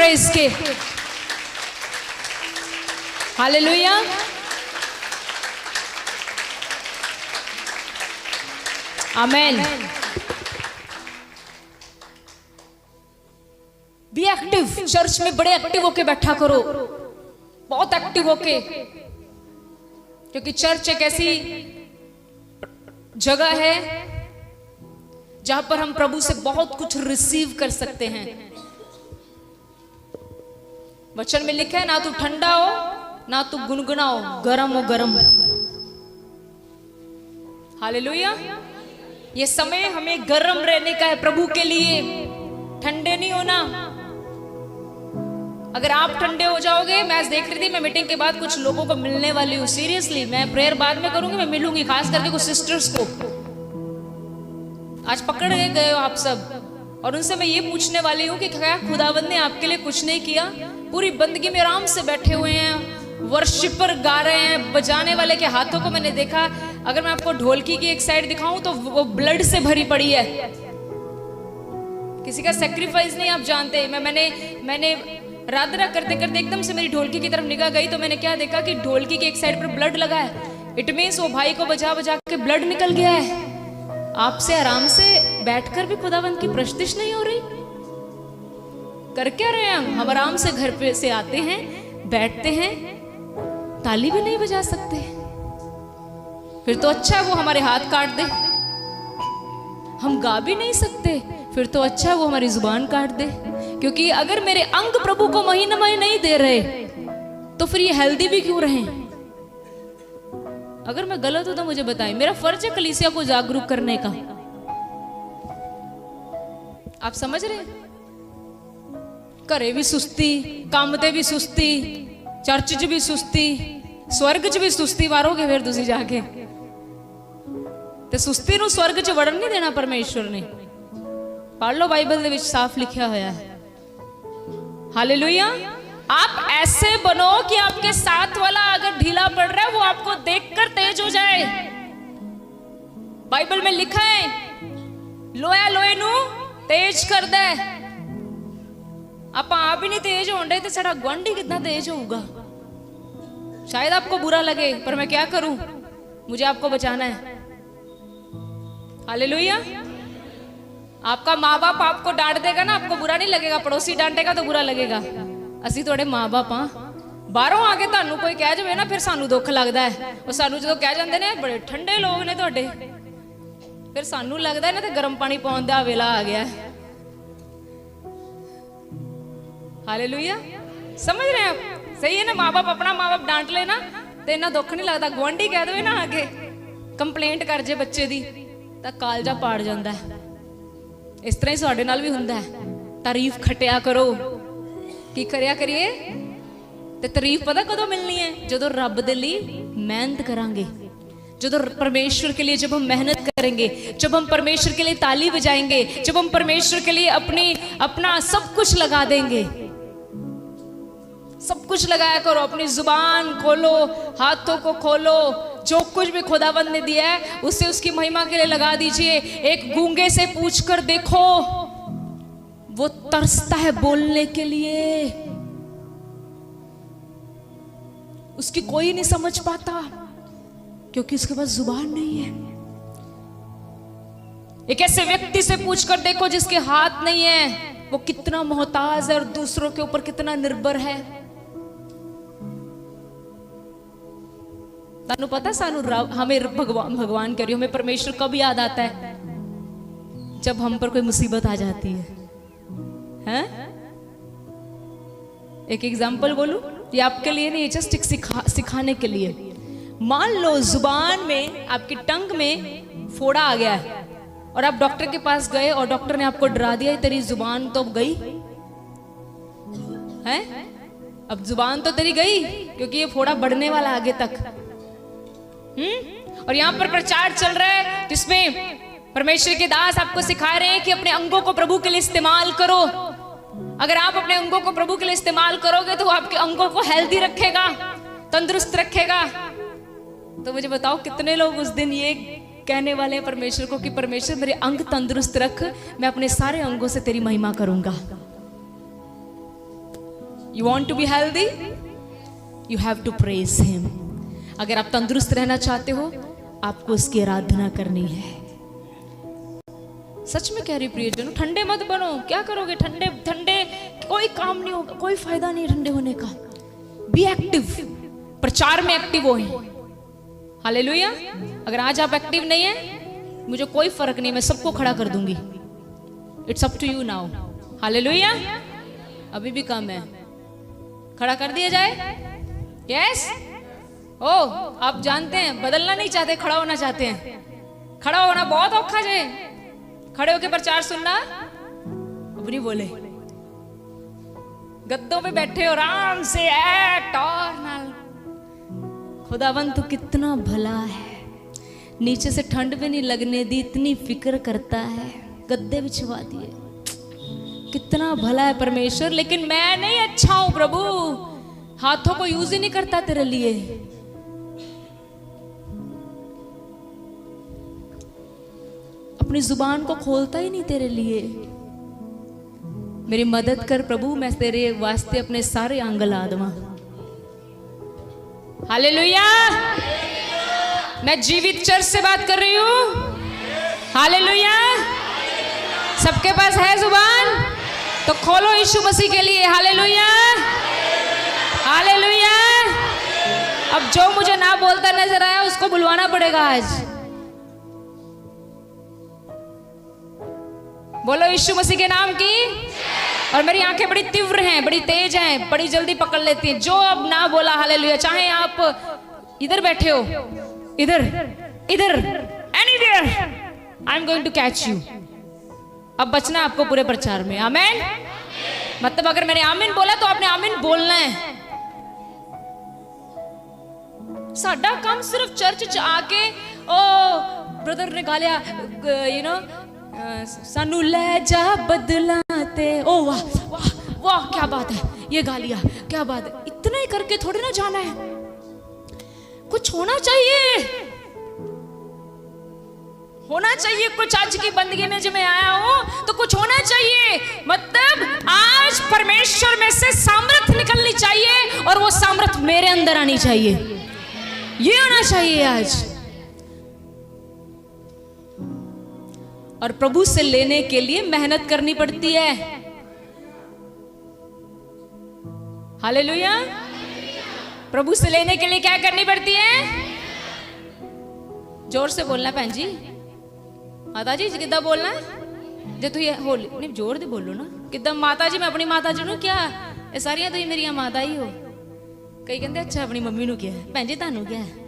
है इसके। Hallelujah. Amen. Be active. Church में बड़े एक्टिव होके बैठा करो, बहुत एक्टिव होके, क्योंकि चर्च एक ऐसी जगह है जहां पर हम प्रभु से बहुत कुछ रिसीव कर सकते हैं। वचन में लिखा है, ना तू ठंडा हो ना तू गुनगुना हो, गरम हो गरम। हालेलुया। ये समय हमें गरम रहने का है प्रभु के लिए, ठंडे नहीं होना। अगर आप ठंडे हो जाओगे, मैं आज देख रही थी, मैं मीटिंग के बाद कुछ लोगों को मिलने वाली हूँ, सीरियसली मैं प्रेयर बाद में करूंगी, मैं मिलूंगी खास करके कुछ सिस्टर्स को। आज पकड़ गए हो आप सब, और उनसे मैं ये पूछने वाली हूँ कि क्या खुदावंद ने आपके लिए कुछ नहीं किया? पूरी बंदगी में आराम से बैठे हुए हैं, वर्शिपर गा रहे हैं, बजाने वाले के हाथों को मैंने देखा, अगर मैं आपको ढोलकी की एक साइड दिखाऊं तो वो ब्लड से भरी पड़ी है। किसी का सेक्रीफाइस नहीं आप जानते। मैंने राधना करते करते एकदम से मेरी ढोलकी की तरफ निगाह गई तो मैंने क्या देखा कि ढोलकी की एक साइड पर ब्लड लगा है। इट मीन्स वो भाई को बजा बजा के ब्लड निकल गया है। आपसे आराम से बैठकर भी खुदावंद की प्रस्तुति नहीं हो रही। कर क्या रहे हैं हम आराम से घर पे से आते हैं, बैठते हैं, ताली भी नहीं बजा सकते। फिर तो अच्छा है वो हमारे हाथ काट दे। हम गा भी नहीं सकते, फिर तो अच्छा है वो हमारी जुबान काट दे। क्योंकि अगर मेरे अंग प्रभु को महीने नहीं दे रहे तो फिर ये हेल्दी भी क्यों रहे? अगर मैं गलत हूं तो मुझे बताएं। मेरा फर्ज है कलीसिया को जागरूक करने का। आप समझ रहे? घरे भी सुस्ती, काम ते भी सुस्ती, चर्च च भी सुस्ती, स्वर्ग च भी सुस्ती मारोगे फिर तुसी जाके। ते सुस्ती नूं स्वर्ग च वड़न नहीं देना परमेश्वर ने। पढ़ लो बाइबल दे विच साफ लिखा होया है। हालेलुया। आप ऐसे बनो कि आपके साथ वाला अगर ढीला पड़ रहा है वो आपको देखकर तेज हो जाए। बाइबल में लिखा है, लोया लोए नू तेज कर दे। आप ही नहीं तेज होने तो साडा गुआंढी कितना तेज होगा? शायद आपको बुरा लगे, पर मैं क्या करूं, मुझे आपको बचाना है। हालेलुया। आपका माँ बाप आपको डांट देगा ना, आपको बुरा नहीं लगेगा। पड़ोसी डांटेगा तो बुरा लगेगा। असी थोड़े माँ बाप हाँ, बाहरों आके तानू कोई कह जाए ना फिर सानू दुख लगता है। और सानू जो कह जाते हैं बड़े ठंडे लोग ने तुहाडे, फिर सानू लगता है ना तो गर्म पानी पाउण दा वेला आ गया है। हालेलुया। समझ रहे हैं आप? सही है ना? माँ बाप अपना माँ बाप डांट ले ना तो इन्ना दुख नहीं लगता। गुआंढी कह दे ना आके कंप्लेंट कर जे बच्चे दी तो कालजा पाड़ जाता है। इस तरह ही साडे नाल भी हुंदा है। तारीफ खटिया करो, की करिया करिए ते तारीफ पता कदों मिलनी है? जदों रब दे लई मेहनत करांगे, जदों परमेश्वर के लिए जब हम मेहनत करेंगे, जब हम परमेश्वर के लिए ताली बजाएंगे, जब हम परमेश्वर के लिए अपना सब कुछ लगा देंगे। सब कुछ लगाया करो, अपनी जुबान खोलो, हाथों को खोलो, जो कुछ भी खुदावंद ने दिया है उसे उसकी महिमा के लिए लगा दीजिए। एक गूंगे से पूछकर देखो, वो तरसता है बोलने के लिए, उसकी कोई नहीं समझ पाता क्योंकि उसके पास जुबान नहीं है। एक ऐसे व्यक्ति से पूछकर देखो जिसके हाथ नहीं है, वो कितना मोहताज है और दूसरों के ऊपर कितना निर्भर है। तानू पता सानू हमें भगवान कह रही, हमें परमेश्वर कब याद आता है? जब हम पर कोई मुसीबत आ जाती है। हैं? एक एग्जाम्पल बोलूं, ये आपके लिए नहीं, जस्ट एक सिखाने के लिए। मान लो जुबान में, आपकी टंग में फोड़ा आ गया है और आप डॉक्टर के पास गए और डॉक्टर ने आपको डरा दिया, तेरी जुबान तो गई है। अब जुबान तो तेरी गई क्योंकि ये फोड़ा बढ़ने वाला आगे तक। और यहां पर प्रचार चल रहा है जिसमें परमेश्वर के दास आपको सिखा रहे हैं कि अपने अंगों को प्रभु के लिए इस्तेमाल करो। अगर आप अपने अंगों को प्रभु के लिए इस्तेमाल करोगे तो वो आपके अंगों को हेल्दी रखेगा, तंदुरुस्त रखेगा। तो मुझे बताओ कितने लोग उस दिन ये कहने वाले हैं परमेश्वर को कि परमेश्वर मेरे अंग तंदुरुस्त रख, मैं अपने सारे अंगों से तेरी महिमा करूंगा। You want to be healthy, you have to praise him. अगर आप तंदुरुस्त रहना चाहते हो, आपको उसकी आराधना करनी है। सच में कह रही प्रियजनों, ठंडे मत बनो। क्या करोगे ठंडे ठंडे? कोई काम नहीं होगा, कोई फायदा नहीं ठंडे होने का। बी एक्टिव, प्रचार में एक्टिव हो। हालेलुया। अगर आज आप एक्टिव नहीं है, मुझे कोई फर्क नहीं, मैं सबको खड़ा कर दूंगी। It's up to you now. Hallelujah. अभी भी कम है, खड़ा कर दिया जाए। यस ओ, आप जानते हैं बदलना नहीं चाहते, खड़ा होना चाहते हैं। खड़ा होना बहुत औखा है। खड़े होकर प्रचार सुनना, अब नहीं बोले, गद्दों पे बैठे हो आराम से एक्ट और नाल। खुदावन तो कितना भला है, नीचे से ठंड भी नहीं लगने दी, इतनी फिक्र करता है, गद्दे बिछवा दिए। कितना भला है परमेश्वर। लेकिन मैं नहीं अच्छा हूं प्रभु, हाथों को यूज ही नहीं करता तेरे लिए। अपनी जुबान को खोलता ही नहीं तेरे लिए। मेरी मदद कर प्रभु, मैं तेरे वास्ते अपने सारे अंग ला दूं। हालेलुया। मैं जीवित चर्च से बात कर रही हूं। हालेलुया। सबके पास है जुबान, तो खोलो यीशु मसीह के लिए। Hallelujah, hallelujah. अब जो मुझे ना बोलता नजर आया, उसको बुलवाना पड़ेगा आज। बोलो यीशु मसीह के नाम की। और मेरी आंखें बड़ी तीव्र हैं, बड़ी तेज हैं, बड़ी जल्दी पकड़ लेती हैं। जो अब ना बोला हालेलुया, चाहे आप इधर बैठे हो, इधर इधर anywhere, I am going to catch you. अब बचना आपको पूरे प्रचार में। आमीन। मतलब अगर मैंने आमीन बोला तो आपने आमीन बोलना है। साडा काम सिर्फ चर्च च आके ओ ब्रदर ने गा लिया, यू नो, सानू ले जा बदलाते, ओ वाह वाह वाह क्या बात है, ये गा लिया, क्या बात है। इतना ही करके थोड़ी ना जाना है, कुछ होना चाहिए, होना चाहिए कुछ। आज की बंदगी में जब मैं आया हूं तो कुछ होना चाहिए। मतलब आज परमेश्वर में से सामर्थ निकलनी चाहिए, और वो सामर्थ मेरे अंदर आनी चाहिए। ये आना चाहिए आज। और प्रभु से लेने के लिए मेहनत करनी पड़ती है। हालेलुया। प्रभु से लेने के लिए क्या करनी पड़ती है? जोर से बोलना भैन जी, माता जी किदा बोलना है जे तू ये होली नहीं, जोर दे बोलो ना। किदा माता जी, मैं अपनी माता जी नु क्या, ये सारियां तो मेरी माता ही हो। कई कहते अच्छा अपनी मम्मी नु क्या है, भैन जी तानू क्या है।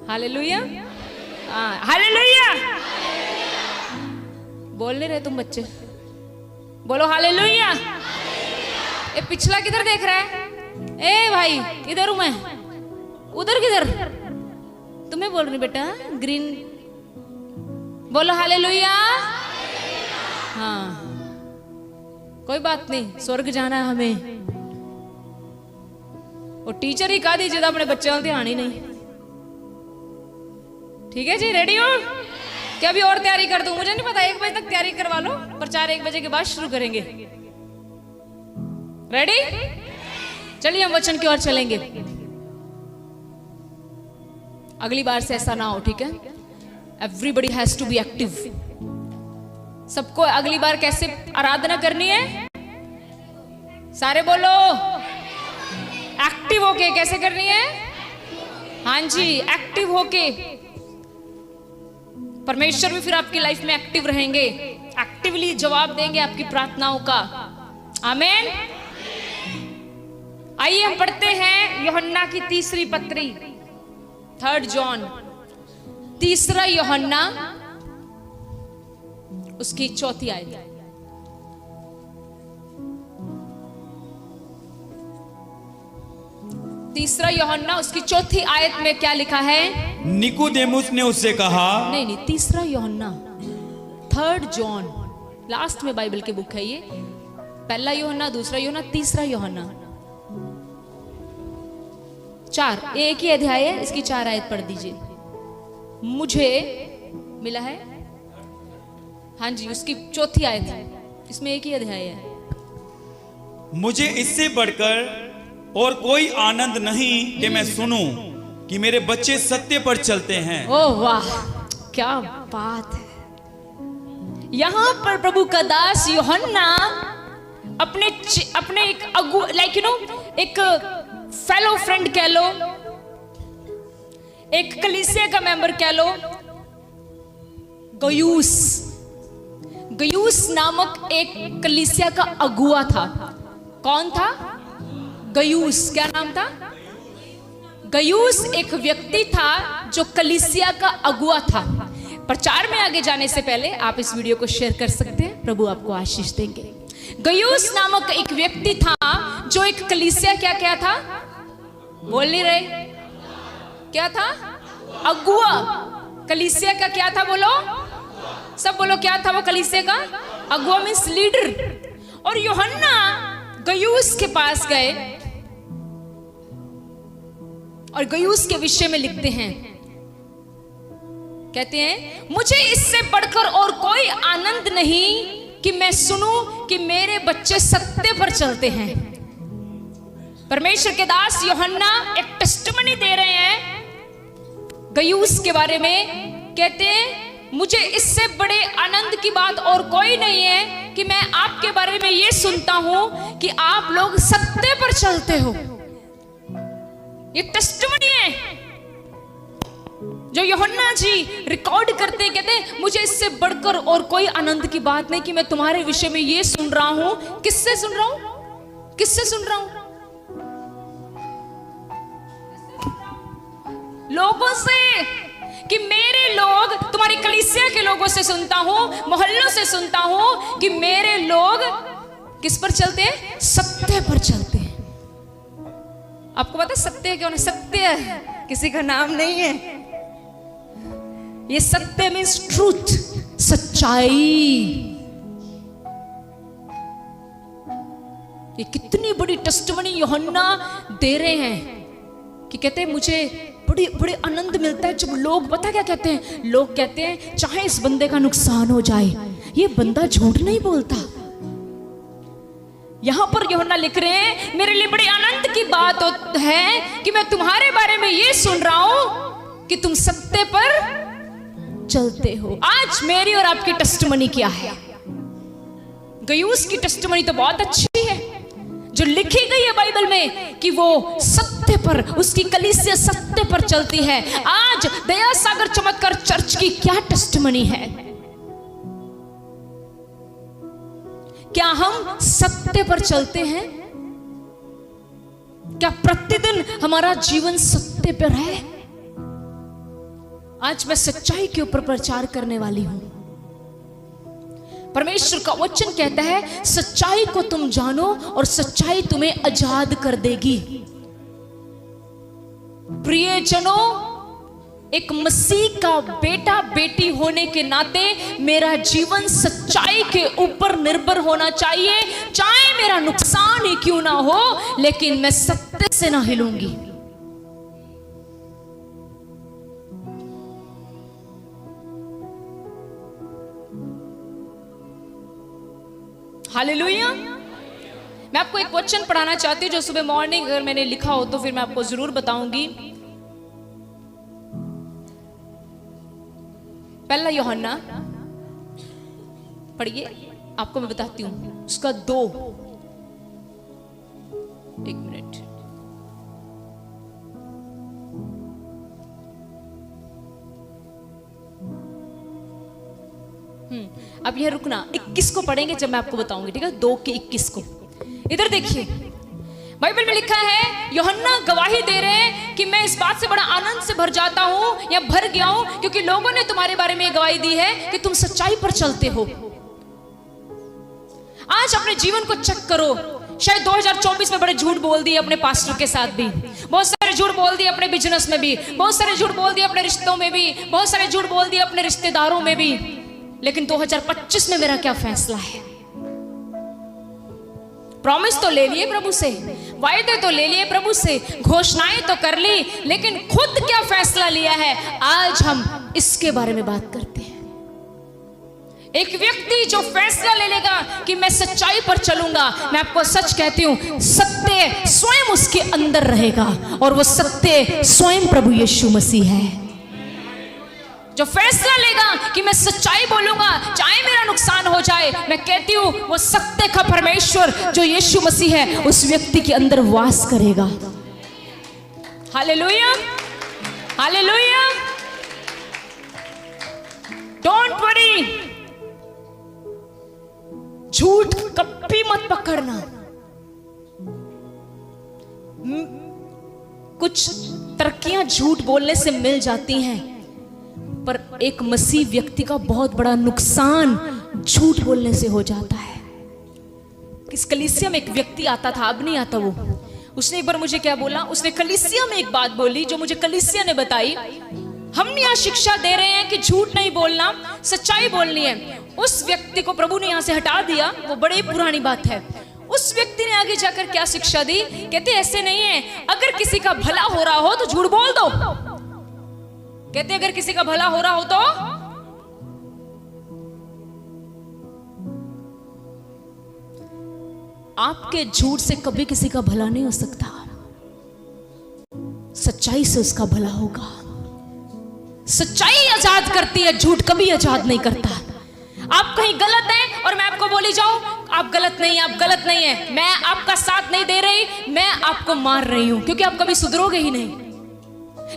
Hallelujah, hallelujah. बोल नहीं रहे तुम बच्चे, बोलो हालेलुया। ये पिछला किधर देख रहा है? ए भाई इधर हूं मैं, उधर किधर? तुम्हें बोल रही बेटा, ग्रीन बोलो हालेलुया। हाँ कोई बात नहीं, स्वर्ग जाना है हमें। वो टीचर ही कहा दीजिए अपने बच्चे वाल ध्यान ही नहीं। ठीक है जी, रेडी हो क्या? अभी और तैयारी कर दूं, मुझे नहीं पता, 1 बजे तक तैयारी करवा लो, प्रचार 1 बजे के बाद शुरू करेंगे। रेडी? चलिए हम वचन की ओर चलेंगे। अगली बार से ऐसा ना हो, ठीक है? Everybody has to be active. सबको अगली बार कैसे आराधना करनी है? सारे बोलो एक्टिव होके। कैसे करनी है? हाँ जी, एक्टिव होके। परमेश्वर भी फिर आपकी लाइफ में एक्टिव रहेंगे, एक्टिवली जवाब देंगे आपकी प्रार्थनाओं का। आमीन। आइए हम पढ़ते हैं यूहन्ना की तीसरी पत्री, 3 जॉन, तीसरा यूहन्ना उसकी 4थी आयत। तीसरा यूहन्ना उसकी 4थी आयत में क्या लिखा है? निकोदेमुस ने उससे कहा, नहीं, तीसरा यूहन्ना, 3 जॉन, लास्ट में बाइबल की बुक है ये। पहला यूहन्ना, दूसरा यूहन्ना, तीसरा यूहन्ना, 4, एक ही अध्याय है, इसकी 4 आयत पढ़ दीजिए। मुझे मिला है, हाँ जी, उसकी 4थी आयत है, इसमें एक ही अध्याय है। मुझे इससे बढ़कर और कोई आनंद नहीं कि मैं सुनूं कि मेरे बच्चे सत्य पर चलते हैं। ओह वाह, क्या बात है। यहां पर प्रभु का दास यूहन्ना अपने एक लाइक यू नो एक फेलो फ्रेंड कह लो, एक कलीसिया का मेंबर कह लो, गयूस नामक एक कलीसिया का अगुआ था। कौन था? गयूस। क्या नाम था? गयूस एक व्यक्ति था जो कलीसिया का अगुआ था। प्रचार में आगे जाने से पहले आप इस वीडियो को शेयर कर सकते हैं, प्रभु आपको आशीष देंगे। गयूस नामक एक व्यक्ति था जो एक कलीसिया क्या था? बोल नहीं रहे? क्या था? अगुआ। कलीसिया का क्या था? बोलो, सब बोलो, क्या था वो कलीसिया का? अगुआ मींस लीडर। और यूहन्ना गयूस के पास गए और गयूस के विषय में लिखते हैं, कहते हैं, मुझे इससे बढ़कर और कोई आनंद नहीं कि मैं सुनूं कि मेरे बच्चे सत्य पर चलते हैं। परमेश्वर के दास यूहन्ना एक टेस्टिमनी दे रहे हैं गयूस के बारे में। कहते हैं, मुझे इससे बड़े आनंद की बात और कोई नहीं है कि मैं आपके बारे में ये सुनता हूं कि आप लोग सत्य पर चलते हो। ये टेस्टिमनी है जो यूहन्ना जी रिकॉर्ड करते हैं। कहते हैं, मुझे इससे बढ़कर और कोई आनंद की बात नहीं कि मैं तुम्हारे विषय में ये सुन रहा हूं। किससे सुन रहा हूं? किससे सुन रहा हूं? लोगों से। कि मेरे लोग, तुम्हारी कलीसिया के लोगों से सुनता हूं, मोहल्लों से सुनता हूं कि मेरे लोग किस पर चलते हैं? सत्य पर चलते हैं। आपको पता है सत्य क्यों? सत्य किसी का नाम नहीं है। ये सत्य मीन्स ट्रूथ, सच्चाई। ये कितनी बड़ी टेस्टिमनी यूहन्ना दे रहे हैं कि कहते हैं, मुझे बड़े आनंद मिलता है जब लोग, पता क्या कहते हैं? लोग कहते हैं, चाहे इस बंदे का नुकसान हो जाए, ये बंदा झूठ नहीं बोलता। यहां पर यूहन्ना लिख रहे हैं, मेरे लिए बड़े आनंद की बात है कि मैं तुम्हारे बारे में ये सुन रहा हूं कि तुम सत्य पर चलते हो। आज मेरी और आपकी टेस्टिमनी क्या है? गयूस की टेस्टिमनी तो बहुत अच्छी है जो लिखी गई है बाइबल में कि वो सत्य पर, उसकी कलीसिया सत्य पर चलती है। आज दया सागर चमत्कार चर्च की क्या टेस्टिमनी है? क्या हम सत्य पर चलते हैं? क्या प्रतिदिन हमारा जीवन सत्य पर है? आज मैं सच्चाई के ऊपर प्रचार करने वाली हूं। परमेश्वर का वचन कहता है, सच्चाई को तुम जानो और सच्चाई तुम्हें आजाद कर देगी। प्रियजनों, एक मसीह का बेटा बेटी होने के नाते मेरा जीवन सच्चाई के ऊपर निर्भर होना चाहिए। चाहे मेरा नुकसान ही क्यों ना हो, लेकिन मैं सत्य से ना हिलूंगी। हालेलुया। मैं आपको एक वचन पढ़ाना चाहती हूँ जो सुबह मॉर्निंग अगर मैंने लिखा हो तो फिर मैं आपको जरूर बताऊंगी। पहला यूहन्ना पढ़िए, आपको मैं बताती हूं उसका 2। एक मिनट, अब यह रुकना, 21 को पढ़ेंगे जब मैं आपको बताऊंगी, ठीक है? 2 के 21 को। इधर देखिए, बाइबल में लिखा है, यूहन्ना गवाही दे रहे हैं कि मैं इस बात से बड़ा आनंद से भर जाता हूं या भर गया हूं क्योंकि लोगों ने तुम्हारे बारे में गवाही दी है कि तुम सच्चाई पर चलते हो। आज अपने जीवन को चेक करो। शायद 2024 में बड़े झूठ बोल दिए अपने पास्टर के साथ भी, बहुत सारे झूठ बोल दिए अपने बिजनेस में भी, बहुत सारे झूठ बोल दिए अपने रिश्तों में भी, बहुत सारे झूठ बोल दिए अपने रिश्तेदारों में भी। लेकिन 2025 में मेरा क्या फैसला है? प्रॉमिस तो ले लिए प्रभु से, वायदे तो ले लिए प्रभु से, घोषणाएं तो कर ली, लेकिन खुद क्या फैसला लिया है? आज हम इसके बारे में बात करते हैं। एक व्यक्ति जो फैसला ले लेगा कि मैं सच्चाई पर चलूंगा, मैं आपको सच कहती हूं, सत्य स्वयं उसके अंदर रहेगा और वो सत्य स्वयं प्रभु यीशु मसीह है। जो फैसला लेगा कि मैं सच्चाई बोलूंगा चाहे मेरा नुकसान हो जाए, मैं कहती हूं वो सत्य का परमेश्वर जो यीशु मसीह है उस व्यक्ति के अंदर वास करेगा। Hallelujah, hallelujah. डोंट वरी, झूठ कभी मत पकड़ना। कुछ तरक्कियां झूठ बोलने से मिल जाती हैं, पर एक मसीह व्यक्ति का बहुत बड़ा नुकसान झूठ बोलने से हो जाता है। इस कलीसिया में एक व्यक्ति आता था, अब नहीं आता वो। उसने एक बार मुझे क्या बोला, उसने कलीसिया में एक बात बोली जो मुझे कलीसिया ने बताई। हम यहाँ शिक्षा दे रहे हैं कि झूठ नहीं बोलना, सच्चाई बोलनी है। उस व्यक्ति को प्रभु ने यहाँ से हटा दिया, वो बड़ी पुरानी बात है। उस व्यक्ति ने आगे जाकर क्या शिक्षा दी, कहते ऐसे नहीं है, अगर किसी का भला हो रहा हो तो झूठ बोल दो। कहते अगर किसी का भला हो रहा हो तो आपके झूठ से कभी किसी का भला नहीं हो सकता, सच्चाई से उसका भला होगा। सच्चाई आजाद करती है, झूठ कभी आजाद नहीं करता। आप कहीं गलत हैं और मैं आपको बोली जाऊं आप गलत नहीं, आप गलत नहीं है, मैं आपका साथ नहीं दे रही, मैं आपको मार रही हूं, क्योंकि आप कभी सुधरोगे ही नहीं।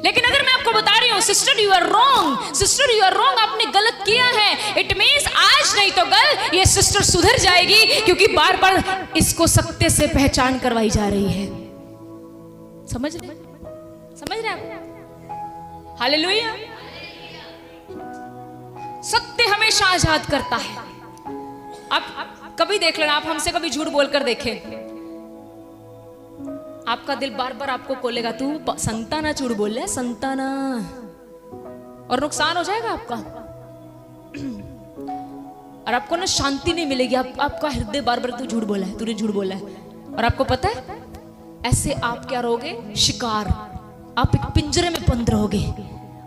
लेकिन अगर मैं आपको बता रही हूं sister you are wrong, sister you are wrong, आपने गलत किया है, इट मींस आज नहीं तो कल ये सिस्टर सुधर जाएगी, क्योंकि बार बार इसको सत्य से पहचान करवाई जा रही है। समझ रहे आप? हालेलुया। सत्य हमेशा आजाद करता है। आप कभी देख लेना, आप हमसे कभी झूठ बोलकर देखें, आपका दिल बार बार आपको खोलेगा, तू संताना झूठ बोल रहा है, संताना, और नुकसान हो जाएगा आपका। और आपको ना शांति नहीं मिलेगी, आपका हृदय बार बार तू झूठ बोला है, तूने झूठ बोला है। और आपको पता है ऐसे आप क्या रहोगे, शिकार, आप एक पिंजरे में बंद रहोगे।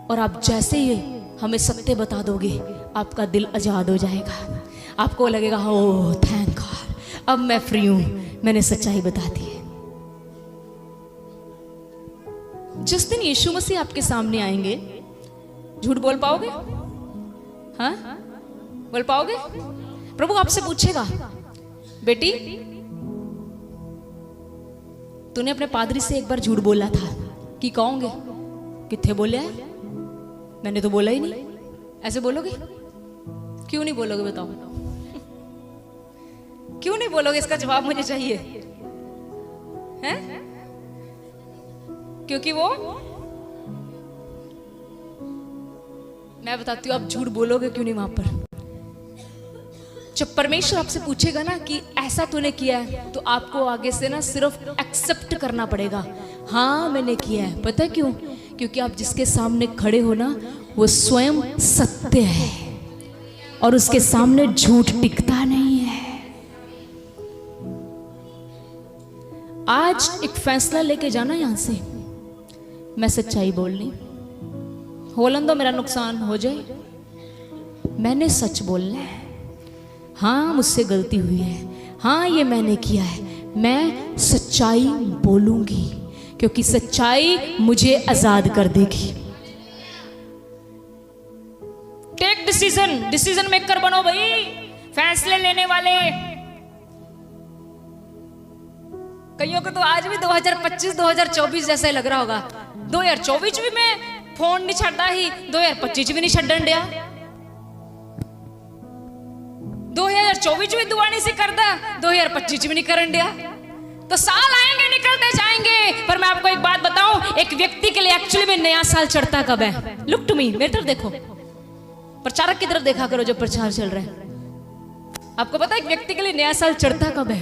और आप जैसे ही हमें सत्य बता दोगे आपका दिल आजाद हो जाएगा, आपको लगेगा ओह थैंक गॉड, अब मैं फ्री हूं, मैंने सच्चाई बता दी है। जिस दिन यीशु मसीह आपके सामने आएंगे, झूठ बोल पाओगे? हाँ, बोल पाओगे? प्रभु आपसे पूछेगा, बेटी तूने अपने पादरी से एक बार झूठ बोला था कि कहोगे किथे बोलिया है? मैंने तो बोला ही नहीं। ऐसे बोलोगे? क्यों नहीं बोलोगे बताओ? क्यों नहीं बोलोगे? इसका जवाब मुझे चाहिए। हैं? क्योंकि वो, मैं बताती हूँ आप झूठ बोलोगे क्यों नहीं वहां पर। जब परमेश्वर आपसे पूछेगा ना कि ऐसा तूने किया है, तो आपको आगे से ना सिर्फ एक्सेप्ट करना पड़ेगा, हाँ मैंने किया है। पता है क्यों? क्योंकि आप जिसके सामने खड़े हो ना वो स्वयं सत्य है और उसके सामने झूठ टिकता नहीं है। आज एक फैसला लेके जाना यहां से, मैं सच्चाई बोलनी, होलन दो मेरा नुकसान हो जाए, मैंने सच बोलना है। हाँ मुझसे गलती हुई है, हाँ ये मैंने किया है, मैं सच्चाई बोलूंगी, क्योंकि सच्चाई मुझे आजाद कर देगी। टेक डिसीजन, डिसीजन मेकर बनो भाई, फैसले लेने वाले। कईयों को तो आज भी 2025 2024 जैसा ही लग रहा होगा। 2024 भी मैं फोन नहीं छड्डा ही, 2025 भी नहीं छड्डन दिया, 2024 भी दुआ नहीं सी करता, 2025 भी नहीं करन दिया। तो साल आएंगे निकलते जाएंगे, पर मैं आपको एक बात बताऊं, एक व्यक्ति के लिए एक्चुअली में नया साल चढ़ता कब है? लुक टू मी, मेरी तरफ देखो, प्रचारक की तरफ देखा करो जो प्रचार चल रहा है। आपको पता है एक व्यक्ति के लिए नया साल चढ़ता कब है?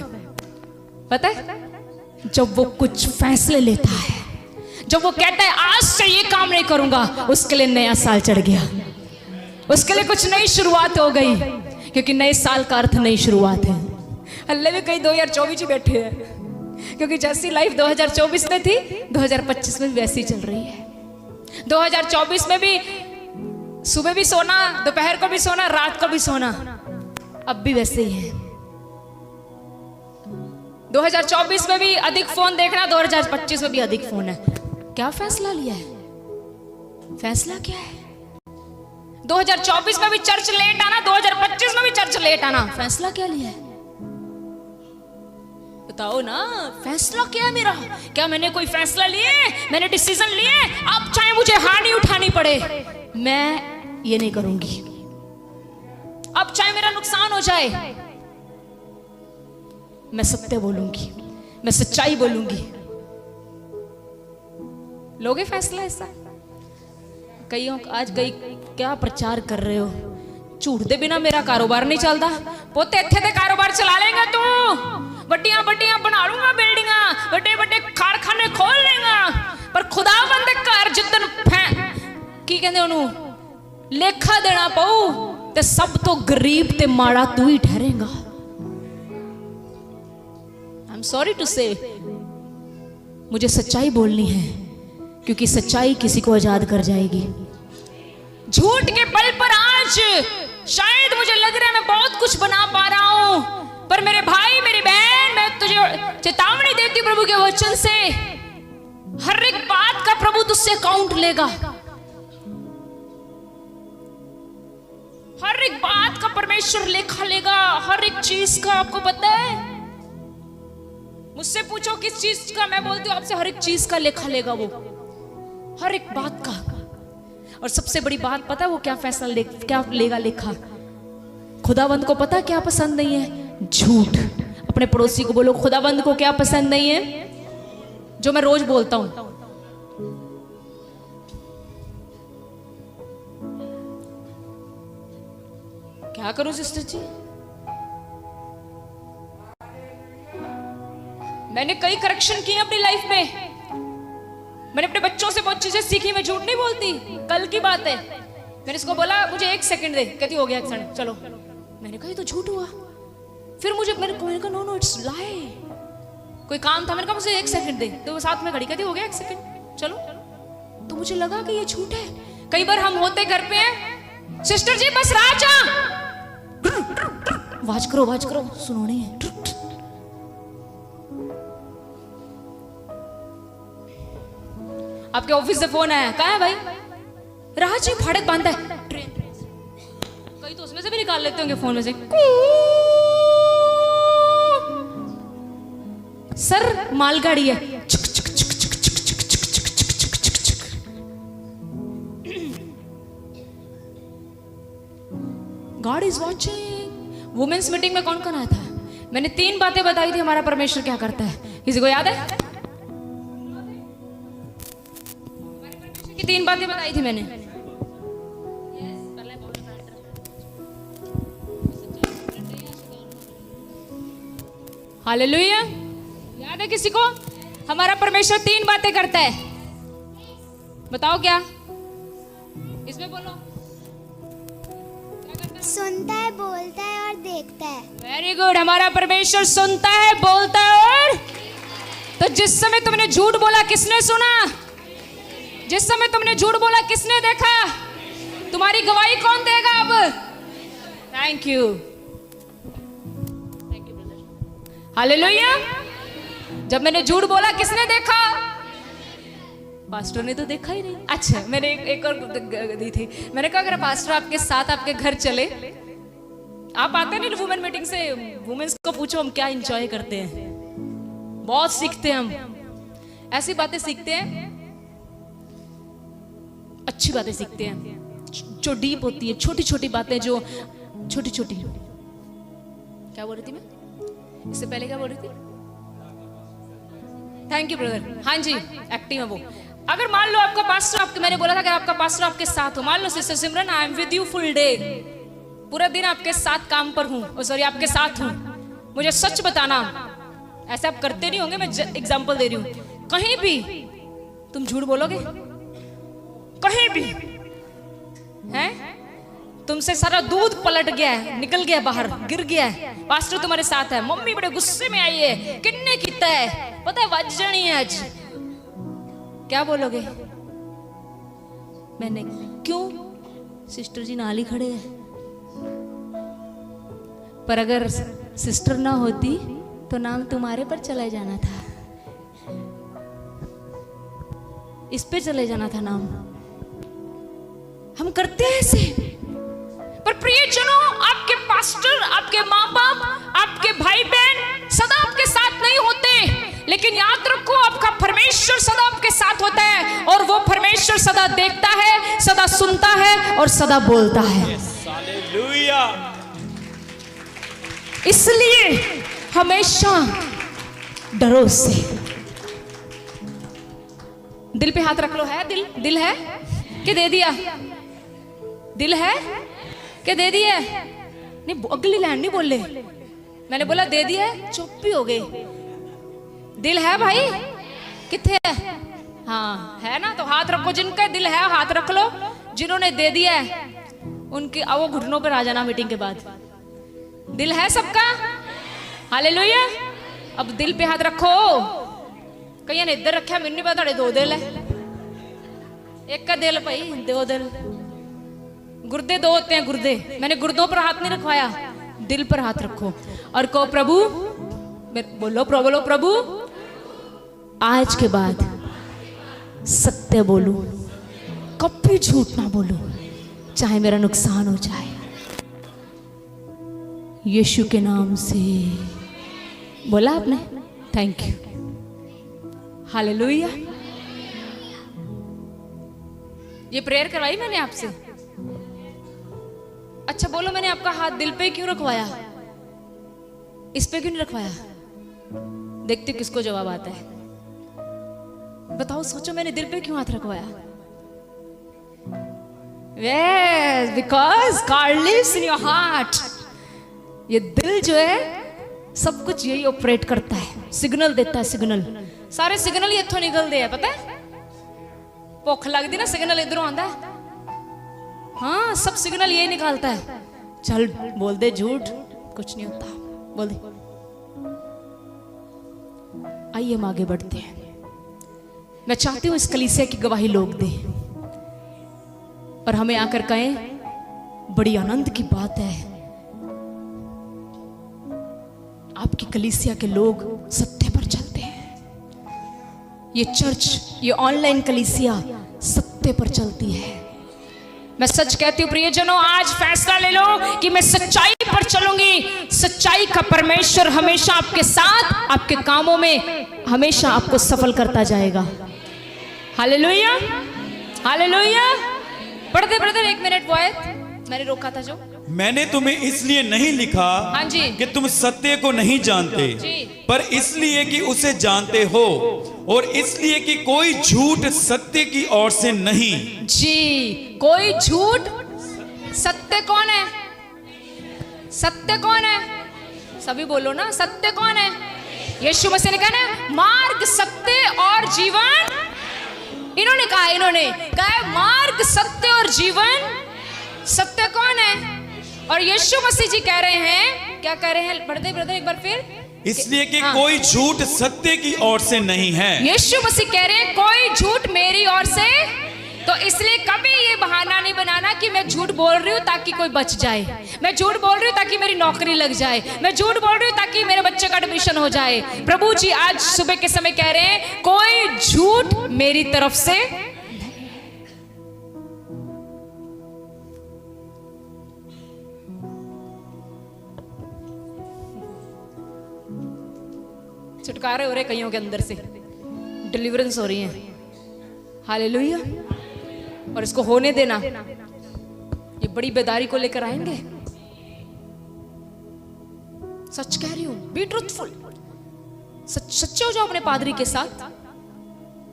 पता है? जब वो कुछ फैसले लेता है, जब वो कहता है आज से ये काम नहीं करूंगा, उसके लिए नया साल चढ़ गया, उसके लिए कुछ नई शुरुआत हो गई, क्योंकि नए साल का अर्थ नई शुरुआत है। अल्लाह भी कहीं 2024 ही बैठे हैं, क्योंकि जैसी लाइफ 2024 में थी 2025 में भी वैसी चल रही है। 2024 में भी सुबह भी सोना, दोपहर को भी सोना, रात को भी सोना, अब भी वैसे ही है। 2024 में भी अधिक फोन देखना, 2025 में भी अधिक फोन है। क्या फैसला लिया है? फैसला क्या है? 2024 में भी चर्च लेट आना, 2025 में भी चर्च लेट आना, फैसला क्या लिया है? बताओ ना, फैसला क्या है मेरा? क्या मैंने कोई फैसला लिए? मैंने डिसीजन लिए? अब चाहे मुझे हानि उठानी पड़े, मैं ये नहीं करूंगी। अब चाहे मेरा नुकसान हो जाए, मैं सत्य बोलूंगी, मैं सच्चाई बोलूंगी। लोगे फैसला ऐसा? कईयों आज कई क्या प्रचार कर रहे हो? झूठ दे बिना मेरा कारोबार नहीं चलता। पोते इत्थे ते कारोबार चला लेगा तू, बड्डियां बड्डियां बना लूंगा बिल्डिंगा, बड़े बड़े कारखाने खोल लेगा, पर खुदावंद घर जिद्दन की कहंदे ओनू लेखा देना पऊ ते सब तो गरीब ते माड़ा तू ही ठहरेगा। आई एम सॉरी टू से, मुझे सच्चाई बोलनी है, क्योंकि सच्चाई किसी को आजाद कर जाएगी। झूठ के बल पर आज शायद मुझे लग रहा है मैं बहुत कुछ बना पा रहा हूं, पर मेरे भाई मेरी बहन, मैं तुझे चेतावनी देती हूं प्रभु के वचन से, हर एक बात का प्रभु तुझसे अकाउंट लेगा। हर एक बात का परमेश्वर लेखा लेगा, हर एक चीज का। आपको पता है, मुझसे पूछो किस चीज का, मैं बोलती हूँ आपसे हर एक चीज का लेखा लेगा वो, हर एक बात का। और सबसे बड़ी बात पता है वो क्या फैसला क्या लेगा लेखा? खुदावंद को पता क्या पसंद नहीं है? झूठ। अपने पड़ोसी को बोलो, खुदावंद को क्या पसंद नहीं है? जो मैं रोज बोलता हूं, क्या करूं सिस्टर जी? मैंने कई करेक्शन किए अपनी लाइफ में। मैंने अपने बच्चों से बहुत चीजें सीखी, मैं झूठ नहीं बोलती। कल की बात है, मैंने इसको बोला मुझे 1 सेकंड दे, कहती हो गया 1 सेकंड, चलो। मैंने कहा ये तो झूठ हुआ। फिर मुझे मैंने कहा नो नो इट्स लाई। कोई काम था, मैंने कहा मुझे 1 सेकंड दे, तो वो साथ में खड़ी, कहती हो गया 1 सेकंड, चलो। तो मुझे लगा कि ये झूठ है। कई बार हम होते घर पे हैं, सिस्टर जी बस राजा, आवाज करो, सुनो नहीं है। आपके ऑफिस से फोन आया, कहा है भाई? राज जी फाड़क बांधा है, ट्रेन। कई तो उसमें से भी निकाल लेते होंगे फोन में से। सर मालगाड़ी है। God is watching. Women's meeting में कौन कौन आया था? मैंने 3 बातें बताई थी हमारा परमेश्वर क्या करता है। किसी को याद है? कि 3 बातें बताई थी मैंने। हालेलुया। याद है किसी को? हमारा परमेश्वर 3 बातें करता है। बताओ क्या? इसमें बोलो। सुनता है, बोलता है और देखता है। Very good. हमारा परमेश्वर सुनता है, बोलता है और तो जिस समय तुमने झूठ बोला किसने सुना? जिस समय तुमने झूठ बोला किसने देखा? तुम्हारी गवाही कौन देगा अब? Thank you hallelujah. जब मैंने झूठ बोला किसने देखा? पास्टर ने तो देखा ही नहीं। अच्छा, मैंने एक और दी थी। मैंने कहा अगर पास्टर आपके साथ आपके घर चले, आप आते नहीं वुमेन मीटिंग से, वुमेन्स को पूछो हम क्या एंजॉय करते हैं। बहुत सीखते हैं हम, ऐसी बातें सीखते हैं, अच्छी बातें सीखते हैं जो डीप होती है, छोटी छोटी बातें जो छोटी छोटी। क्या बोल रही थी मैं? इससे पहले क्या बोल रही थी? Thank you brother. हाँ जी, एक्टिव है वो। अगर मान लो आपका पास्टर, आपके मैंने बोला था अगर आपका पास्टर आपके साथ हो, मान लो sister Simran I am with you full day, पूरा दिन आपके साथ काम पर हूँ, सॉरी आपके साथ हूँ, मुझे सच बताना, ऐसे आप करते नहीं होंगे, मैं एग्जांपल दे रही हूँ, कहीं भी तुम झूठ बोलोगे? कहीं भी हैं? तुमसे सारा दूध पलट गया है, निकल गया बाहर, गिर गया है, पास्टर तुम्हारे साथ है, मम्मी बड़े गुस्से में आई है, किन्ने कीता है, पता है बज जानी है आज, क्या बोलोगे? मैंने क्यों? सिस्टर जी नाल ही खड़े हैं। पर अगर सिस्टर ना होती तो नाम तुम्हारे पर चला जाना था, इस पे चले जाना था नाम। हम करते हैं ऐसे। पर प्रियजनों, आपके पास्टर, आपके माँ बाप, आपके भाई बहन सदा आपके साथ नहीं होते, लेकिन याद रखो आपका परमेश्वर सदा आपके साथ होता है, और वो परमेश्वर सदा देखता है, सदा सुनता है और सदा बोलता है। हालेलुया। इसलिए हमेशा डरो उससे। दिल पे हाथ रख लो। है दिल? दिल है कि दे दिया? दिल है कि दे दिया? नहीं, अगली लाइन नहीं बोले, मैंने बोला दे दिया, चुप भी हो गए। दिल है भाई? किथे है? हाँ है ना, तो हाथ रखो। जिनका दिल है हाथ रख लो। जिन्होंने दे दिया है उनके आओ घुटनों पर आ जाना मीटिंग के बाद। दिल है सबका? हालेलुया। अब दिल पे हाथ रखो। कई ने इधर रखा, मैनू नहीं पता तुहाडे दो दिल है। एक का दिल भाई, दो दिल। गुर्दे दो होते हैं, गुर्दे। मैंने गुर्दों पर हाथ नहीं रखवाया, दिल पर हाथ रखो और कहो प्रभु, बोलो बोलो प्रभु, आज के बाद सत्य बोलूं, कभी झूठ ना बोलूं, चाहे मेरा नुकसान हो जाए। यीशु के नाम से बोला आपने? Thank you. हालेलुया। ये प्रेयर करवाई मैंने आपसे। अच्छा बोलो, मैंने आपका हाथ दिल पे क्यों रखवाया? इस पे क्यों नहीं रखवाया? देखते किसको जवाब आता है। बताओ, सोचो, मैंने दिल पे क्यों हाथ रखवाया? Yes, because God lives in your heart. ये दिल जो है सब कुछ यही ऑपरेट करता है, सिग्नल देता है। सिग्नल, सारे सिग्नल ही इत्थों निकलते हैं, पता है? भुख लगती ना, सिग्नल इधरों आंदा है। हाँ, सब सिग्नल यही निकालता है। चल बोल दे झूठ, कुछ नहीं होता, बोल दे। आइए हम आगे बढ़ते हैं। मैं चाहती हूं इस कलीसिया की गवाही लोग दें और हमें आकर कहें बड़ी आनंद की बात है, आपकी कलीसिया के लोग सत्य पर चलते हैं। ये चर्च, ये ऑनलाइन कलीसिया सत्य पर चलती है। मैं सच कहती हूं प्रियजनों, आज फैसला ले लो कि मैं सच्चाई पर चलूंगी। सच्चाई का परमेश्वर हमेशा आपके साथ, आपके कामों में हमेशा आपको सफल करता जाएगा। Hallelujah, hallelujah. पढ़ते पढ़ते 1 मिनट वो मैंने रोका था जो। मैंने तुम्हें इसलिए नहीं लिखा हाँ जी, कि तुम सत्य को नहीं जानते, पर इसलिए कि उसे जानते हो, और इसलिए कि कोई झूठ सत्य की ओर से नहीं। जी, कोई झूठ। सत्य कौन है? सत्य कौन है? सभी बोलो ना, सत्य कौन है? यीशु मसीह ने कहा ना, मार्ग, सत्य और जीवन। इन्होंने कहा मार्ग, सत्य और जीवन। सत्य कौन है? और यीशु मसीह जी कह रहे हैं, क्या कह रहे हैं? पढ़ते ब्रदर एक बार फिर। इसलिए कि कोई झूठ सत्य की ओर से नहीं है। यीशु मसीह कह रहे हैं कोई झूठ मेरी ओर से। तो इसलिए कभी ये बहाना नहीं बनाना कि मैं झूठ बोल रही हूँ ताकि कोई बच जाए, मैं झूठ बोल रही हूँ ताकि मेरी नौकरी लग जाए, मैं झूठ बोल रही हूँ ताकि मेरे बच्चे का एडमिशन हो जाए। प्रभु जी आज सुबह के समय कह रहे हैं कोई झूठ मेरी तरफ से। छुटकारे हो रहे कईयों के अंदर से, डिलीवरेंस हो रही है। हालेलुया। और इसको होने देना, ये बड़ी बेदारी को लेकर आएंगे। सच कह रही हूं, बी ट्रूथफुल। सच्चे हो जाओ अपने पादरी के साथ,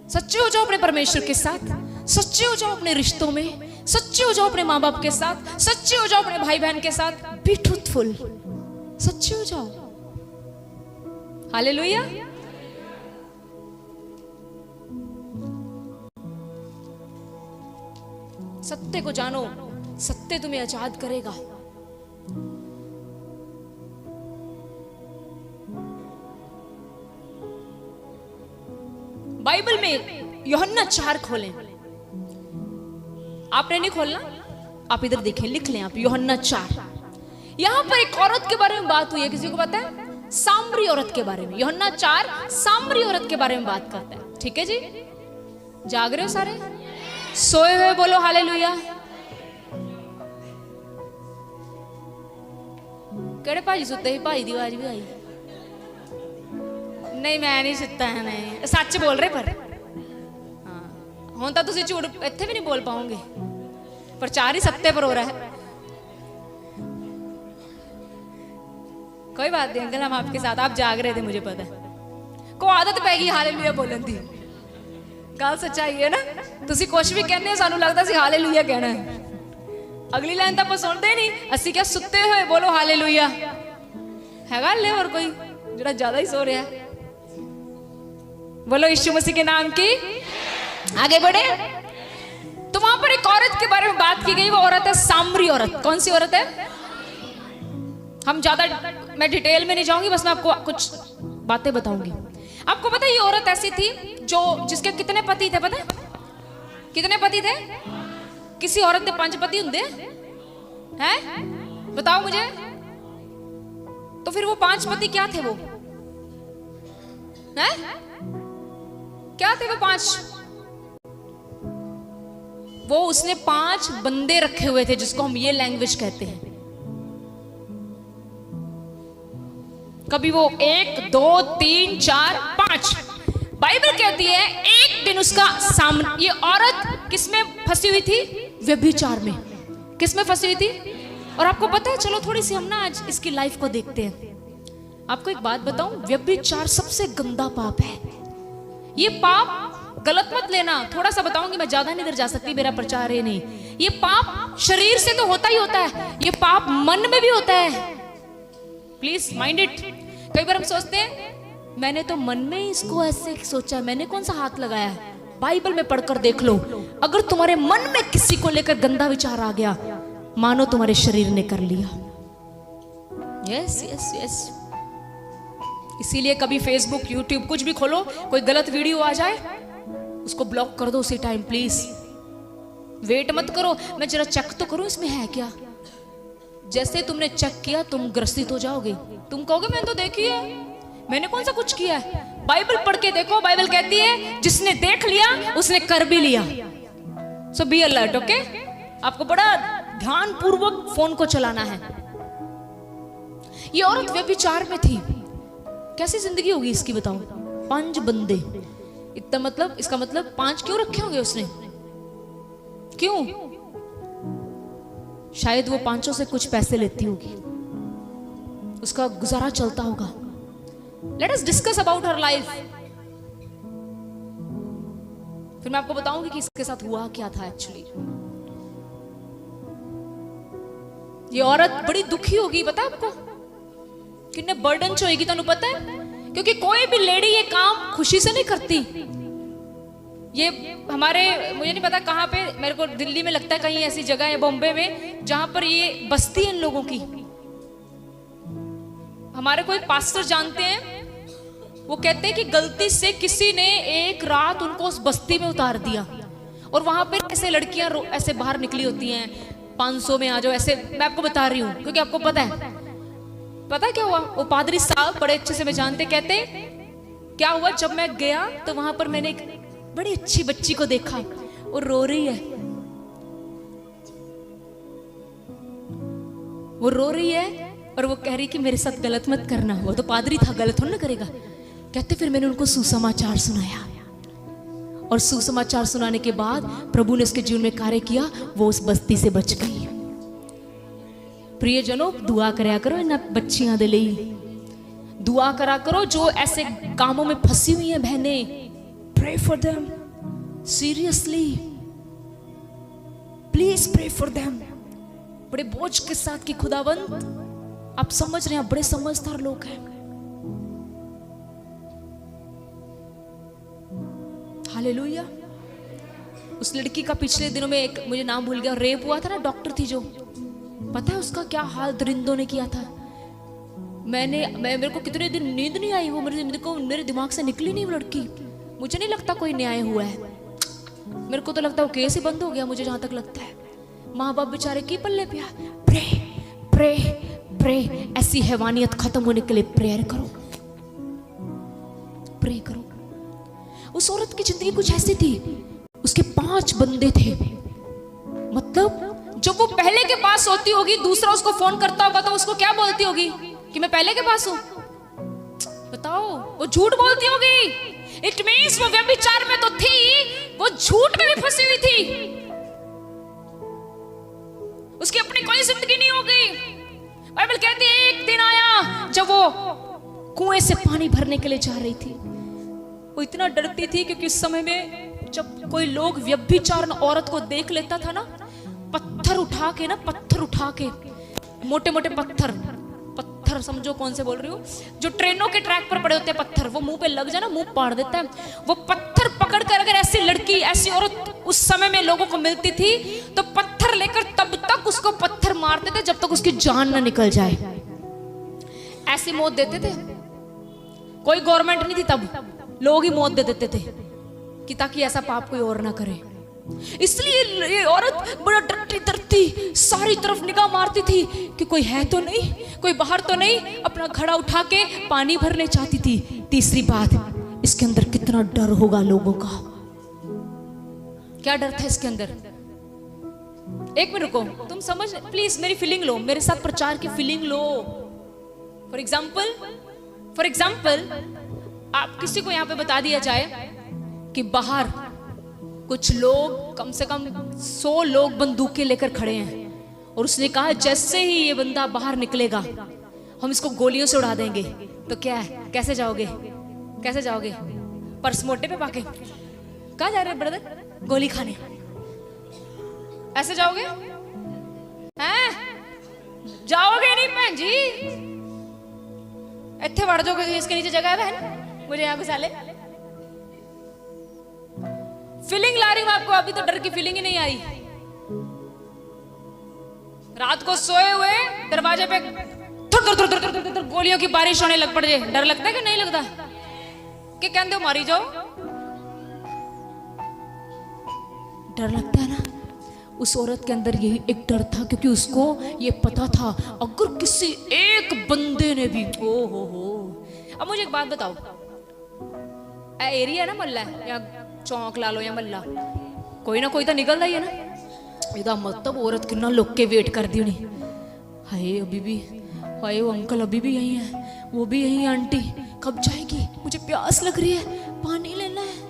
सच्चे हो जाओ अपने परमेश्वर के साथ, सच्चे हो जाओ अपने रिश्तों में, सच्चे हो जाओ अपने माँ बाप के साथ, सच्चे हो जाओ अपने भाई बहन के साथ। बी ट्रूथफुल, सच्चे हो जाओ। हालेलुया। सत्य को जानो, सत्य तुम्हें आजाद करेगा। बाइबल में यूहन्ना 4 खोलें। आपने नहीं खोलना, आप इधर देखें, लिख लें आप यूहन्ना 4। यहां पर एक औरत के बारे में बात हुई है, किसी को पता है? सामरी औरत के बारे में। यूहन्ना 4 सामरी औरत के बारे में बात करता है। ठीक है जी, जाग रहे हो सारे? सोए हुए बोलो हालेलुया। केड़े भाजी सुते ही? भाई दी आवाज भी आई। नहीं मैं नहीं सुता है, नहीं सच बोल रहे। पर हाँ हुण तां तुसीं झूठ इत्थे भी नहीं बोल पाओगे, प्रचार ही सत्ते पर हो रहा है। कोई बात नहीं अंकल, हम आपके साथ। आप जाग रहे थे मुझे पता है। को आदत पै गई हालेलुया बोलन दी। गल सच्चाई है ना? तुसीं कुछ भी कहने हो सानू लगदा सी हालेलुया कहना है। अगली लाइन तो आप सुनते नहीं। असी क्या सुते हुए बोलो हालेलुया हैगा ले? और कोई जरा ज्यादा ही सो रहा है? बोलो यीशु मसीह के नाम की। आगे बढ़े तो वहां पर एक औरत के बारे में बात की गई। वो औरत है सामरी औरत। कौन सी औरत है? हम ज्यादा मैं डिटेल में नहीं जाऊंगी, बस मैं आपको कुछ बातें बताऊंगी। आपको पता है ये औरत ऐसी थी जो जिसके कितने पति थे? पता है कितने पति थे? किसी औरत के 5 पति होंगे हैं? बताओ मुझे। तो फिर वो 5 पति क्या थे? वो हैं? क्या थे वो 5? वो उसने 5 बंदे रखे हुए थे, जिसको हम ये लैंग्वेज कहते हैं। कभी वो 1 2 3 4 5। बाइबल कहती है एक दिन उसका सामने, ये औरत किसमें फंसी हुई थी? व्यभिचार में। किसमें फंसी हुई थी? और आपको पता है, चलो थोड़ी सी हम ना आज इसकी लाइफ को देखते हैं। आपको एक बात बताऊं, व्यभिचार सबसे गंदा पाप है। ये पाप गलत मत लेना, थोड़ा सा बताऊंगी, मैं ज्यादा नहीं देर जा सकती, मेरा प्रचार है नहीं। ये पाप शरीर से तो होता ही होता है, ये पाप मन में भी होता है। Please mind it. कई बार हम सोचते हैं मैंने तो मन में ही इसको ऐसे सोचा, मैंने कौन सा हाथ लगाया है? बाइबल में पढ़कर देख लो। अगर तुम्हारे मन में किसी को लेकर गंदा विचार आ गया, मानो तुम्हारे शरीर ने कर लिया। Yes yes yes. इसीलिए कभी फेसबुक यूट्यूब कुछ भी खोलो, कोई गलत वीडियो आ जाए, उसको ब्लॉक कर दो उसी टाइम प्लीज। वेट मत करो, मैं जरा चेक तो करूं इसमें है क्या। जैसे तुमने चेक किया तुम ग्रसित हो जाओगे। तुम कहोगे मैंने तो देखी है, मैंने कौन सा कुछ किया है। बाइबल पढ़ के देखो, बाइबल कहती है जिसने देख लिया उसने कर भी लिया। सो बी अलर्ट, ओके? आपको बड़ा ध्यान पूर्वक फोन को चलाना है। ये औरत व्यभिचार में थी। कैसी जिंदगी होगी इसकी बताओ? 5 बंदे, इतना मतलब, इसका मतलब 5 क्यों रखे होंगे उसने? क्यों? शायद वो 5 से कुछ पैसे लेती होगी, उसका गुजारा चलता होगा। Let us discuss about her life. फिर मैं आपको बताऊंगी कि इसके साथ हुआ क्या था एक्चुअली। ये औरत बड़ी दुखी होगी, पता है आपको? कितने बर्डन होगी, तुम पता है? क्योंकि कोई भी लेडी ये काम खुशी से नहीं करती। ये हमारे, मुझे नहीं पता कहाँ पे, मेरे को दिल्ली में लगता है कहीं ऐसी जगह है, बॉम्बे में, जहां पर ये बस्ती है इन लोगों की। हमारे कोई पास्टर जानते हैं, वो कहते हैं कि गलती से किसी ने एक रात उनको उस बस्ती में उतार दिया, और वहां पर ऐसे लड़कियां ऐसे बाहर निकली होती हैं, 500 में आ जाओ ऐसे। मैं आपको बता रही हूँ क्योंकि आपको पता है क्या हुआ। वो पादरी साहब बड़े अच्छे से मैं जानते, कहते क्या हुआ, जब मैं गया तो वहां पर मैंने एक बड़ी अच्छी बच्ची को देखा, वो रो रही है, वो रो रही है और वो कह रही कि मेरे साथ गलत मत करना। वो तो पादरी था, गलत थोड़ा ना करेगा। कहते फिर मैंने उनको सुसमाचार सुनाया, और सुसमाचार सुनाने के बाद प्रभु ने उसके जीवन में कार्य किया, वो उस बस्ती से बच गई। प्रियजनों, दुआ करया करो इन बच्चियां दे लई, दुआ करा करो जो ऐसे कामों में फंसी हुई हैं बहनें। Pray for them seriously, please pray for them। बड़े बोझ के साथ कि खुदावंत आप समझ रहे हैं, बड़े समझदार लोग हैं। हालेलुया। उस लड़की का पिछले दिनों में एक, मुझे नाम भूल गया, रेप हुआ था ना, डॉक्टर थी जो, पता है उसका क्या हाल दरिंदों ने किया था। मेरे को कितने दिन नींद नहीं आई, वो मेरे दिमाग से निकली नहीं वो लड़की। मुझे नहीं लगता कोई न्याय हुआ है, मेरे को तो लगता है वो केस ही बंद हो गया, मुझे जहां तक लगता है। माँ बाप बेचारे की पल्ले पिया। प्रे प्रे प्रे, ऐसी हैवानियत खत्म होने के लिए प्रेयर करो, प्रे करो। उस औरत की जिंदगी कुछ ऐसी थी, उसके 5 बंदे थे। मतलब जब वो पहले के पास होती होगी, दूसरा उसको फोन करता होगा तो उसको क्या बोलती होगी कि मैं पहले के पास हूं? बताओ, वो झूठ बोलती होगी। इट मींस वो व्यभिचार में तो थी, वो झूठ में भी फंसी हुई थी। उसकी अपनी कोई जिंदगी नहीं होगी। बाइबल कहती है एक दिन आया जब वो कुएं से पानी भरने के लिए जा रही थी। वो इतना डरती थी क्योंकि उस समय में जब कोई लोग व्यभिचारण औरत को देख लेता था ना, पत्थर उठा के मोटे मोटे पत्थर समझो कौन से बोल रही हूँ, जो ट्रेनों के ट्रैक पर पड़े होते हैं पत्थर, वो मुंह पे लग जाए ना, मुंह पाड़ देता है। वो पत्थर पकड़कर अगर ऐसी लड़की, ऐसी औरत उस समय में लोगों को मिलती थी तो पत्थर लेकर तब तक उसको पत्थर मारते थे जब तक उसकी जान ना निकल जाए। ऐसी मौत देते थे। कोई गवर्नमेंट नहीं थी तब, लोग ही मौत दे देते थे कि ताकि ऐसा पाप कोई और ना करे। इसलिए ये औरत बड़ा डरती सारी तरफ निगाह मारती थी कि कोई है तो नहीं, कोई बाहर तो नहीं। अपना घड़ा उठा के पानी भरने चाहती थी। तीसरी बात, इसके अंदर कितना डर होगा लोगों का। क्या डर था इसके अंदर? एक मिनट रुको, तुम समझ प्लीज, मेरी फीलिंग लो, मेरे साथ प्रचार की फीलिंग लो। फॉर एग्जाम्पल आप किसी को यहाँ पे बता दिया जाए कि बाहर कुछ लोग, कम से कम 100 लोग बंदूकें लेकर खड़े हैं, और उसने कहा जैसे ही ये बंदा बाहर निकलेगा हम इसको गोलियों से उड़ा देंगे। तो क्या है, कैसे जाओगे? पर्स मोटे पे पाके कहाँ जा रहे हैं ब्रदर? गोली खाने। ऐसे जाओगे? हैं? जाओगे नहीं बहन जी, इतने बढ़ जाओगे। इसके नीचे जगह है बहन, मुझे यहाँ घुसा ले। फीलिंग ला रही हूं आपको, अभी तो डर की फीलिंग ही नहीं आई। रात को सोए हुए दरवाजे पे थुर गोलियों की बारिश होने लग पड़ जाए, डर लगता है कि नहीं लगता? कि कहते हो मारी जाओ, डर लगता है ना। उस औरत के अंदर यही एक डर था, क्योंकि उसको ये पता था अगर किसी एक बंदे ने भी, ओ हो। अब मुझे एक बात बताओ, एरिया है ना मल्ला या चौक ला लो या मल्ला, कोई ना कोई तो निकलता ही है ना। इदा मतलब औरत कितना लोग के वेट कर दी उन्हें। हाय अभी भी, हाय वो अंकल अभी भी यही है, वो भी यही है, आंटी कब जाएगी, मुझे प्यास लग रही है, पानी लेना है।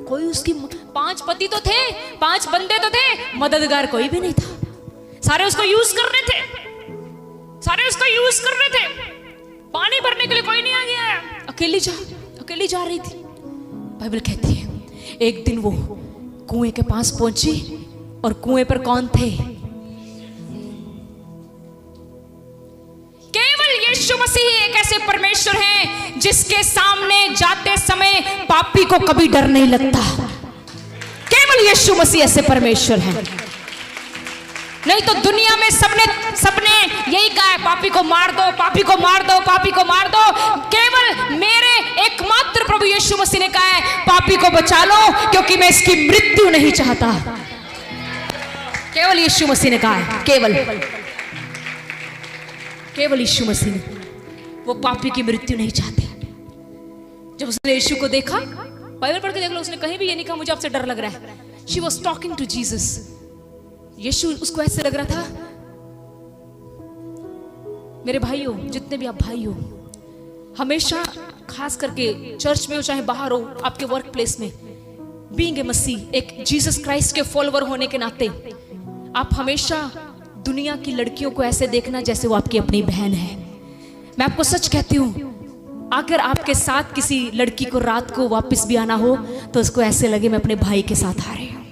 कोई उसकी 5 पति तो थे, 5 बंदे तो थे, मददगार कोई भी नहीं था। सारे उसको यूज कर रहे थे, पानी भरने के लिए कोई नहीं आ गया। अकेली जा रही थी। बाइबल कहती है एक दिन वो कुएं के पास पहुंची, और कुएं पर कौन थे? केवल यीशु मसीह एक ऐसे परमेश्वर हैं जिसके सामने जाते समय पापी को कभी डर नहीं लगता। केवल यीशु मसीह ऐसे परमेश्वर हैं। नहीं तो दुनिया में सबने यही कहा है, पापी को मार दो, पापी को मार दो, पापी को मार दो। केवल मेरे एकमात्र प्रभु यीशु मसीह ने कहा है पापी को बचा लो, क्योंकि मैं इसकी मृत्यु नहीं चाहता। केवल यीशु मसीह ने कहा है, केवल यीशु मसीह ने, वो पापी की मृत्यु नहीं चाहते। जब उसने यीशु को देखा, बाइबल पढ़ के देख लो, उसने कहीं भी ये नहीं कहा मुझे आपसे डर लग रहा है। She was talking to Jesus. Yeshu उसको ऐसे लग रहा था, मेरे भाइयों, जितने भी आप भाई हो, हमेशा खास करके चर्च में हो चाहे बाहर हो, आपके वर्क प्लेस में, बीइंग ए मसीह, एक जीसस क्राइस्ट के फॉलोवर होने के नाते, आप हमेशा दुनिया की लड़कियों को ऐसे देखना जैसे वो आपकी अपनी बहन है। मैं आपको सच कहती हूँ, अगर आपके साथ किसी लड़की को रात को वापस भी आना हो तो उसको ऐसे लगे मैं अपने भाई के साथ आ रही हूँ,